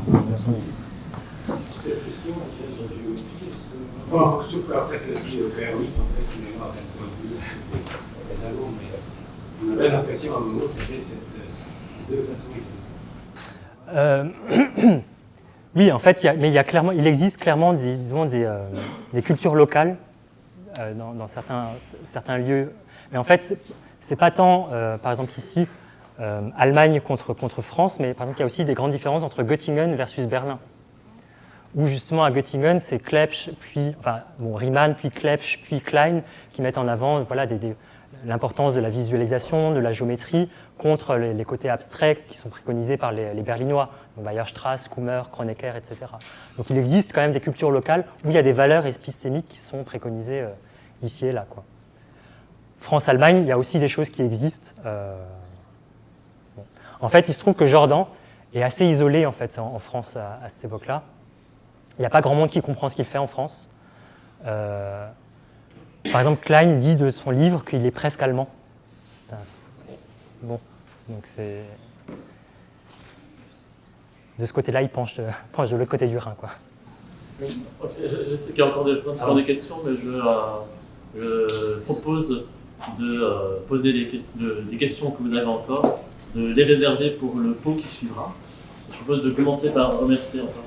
1918. Bon, sauf qu'en fait, la vie théorique, en fait, il est mort d'un point de vue les Allemands, mais on avait l'impression à un moment qu'il y avait ces deux façons. Oui, en fait, il existe clairement des cultures locales dans certains lieux. Mais en fait, c'est pas tant, par exemple ici, Allemagne contre France, mais par exemple, il y a aussi des grandes différences entre Göttingen versus Berlin. Où justement à Göttingen, c'est Clepsch, Riemann, puis Clepsch, puis Klein, qui mettent en avant l'importance de la visualisation, de la géométrie, contre les côtés abstraits qui sont préconisés par les Berlinois, donc Weierstrass, Kummer, Kronecker, etc. Donc il existe quand même des cultures locales où il y a des valeurs épistémiques qui sont préconisées ici et là, quoi. France-Allemagne, il y a aussi des choses qui existent. Bon. En fait, il se trouve que Jordan est assez isolé en fait, en France à cette époque-là. Il n'y a pas grand monde qui comprend ce qu'il fait en France. Par exemple, Klein dit de son livre qu'il est presque allemand. Bon, donc c'est... De ce côté-là, il penche de l'autre côté du Rhin, quoi. Okay, je sais qu'il y a encore des questions, mais je propose de poser des questions que vous avez encore, de les réserver pour le pot qui suivra. Je propose de commencer par remercier encore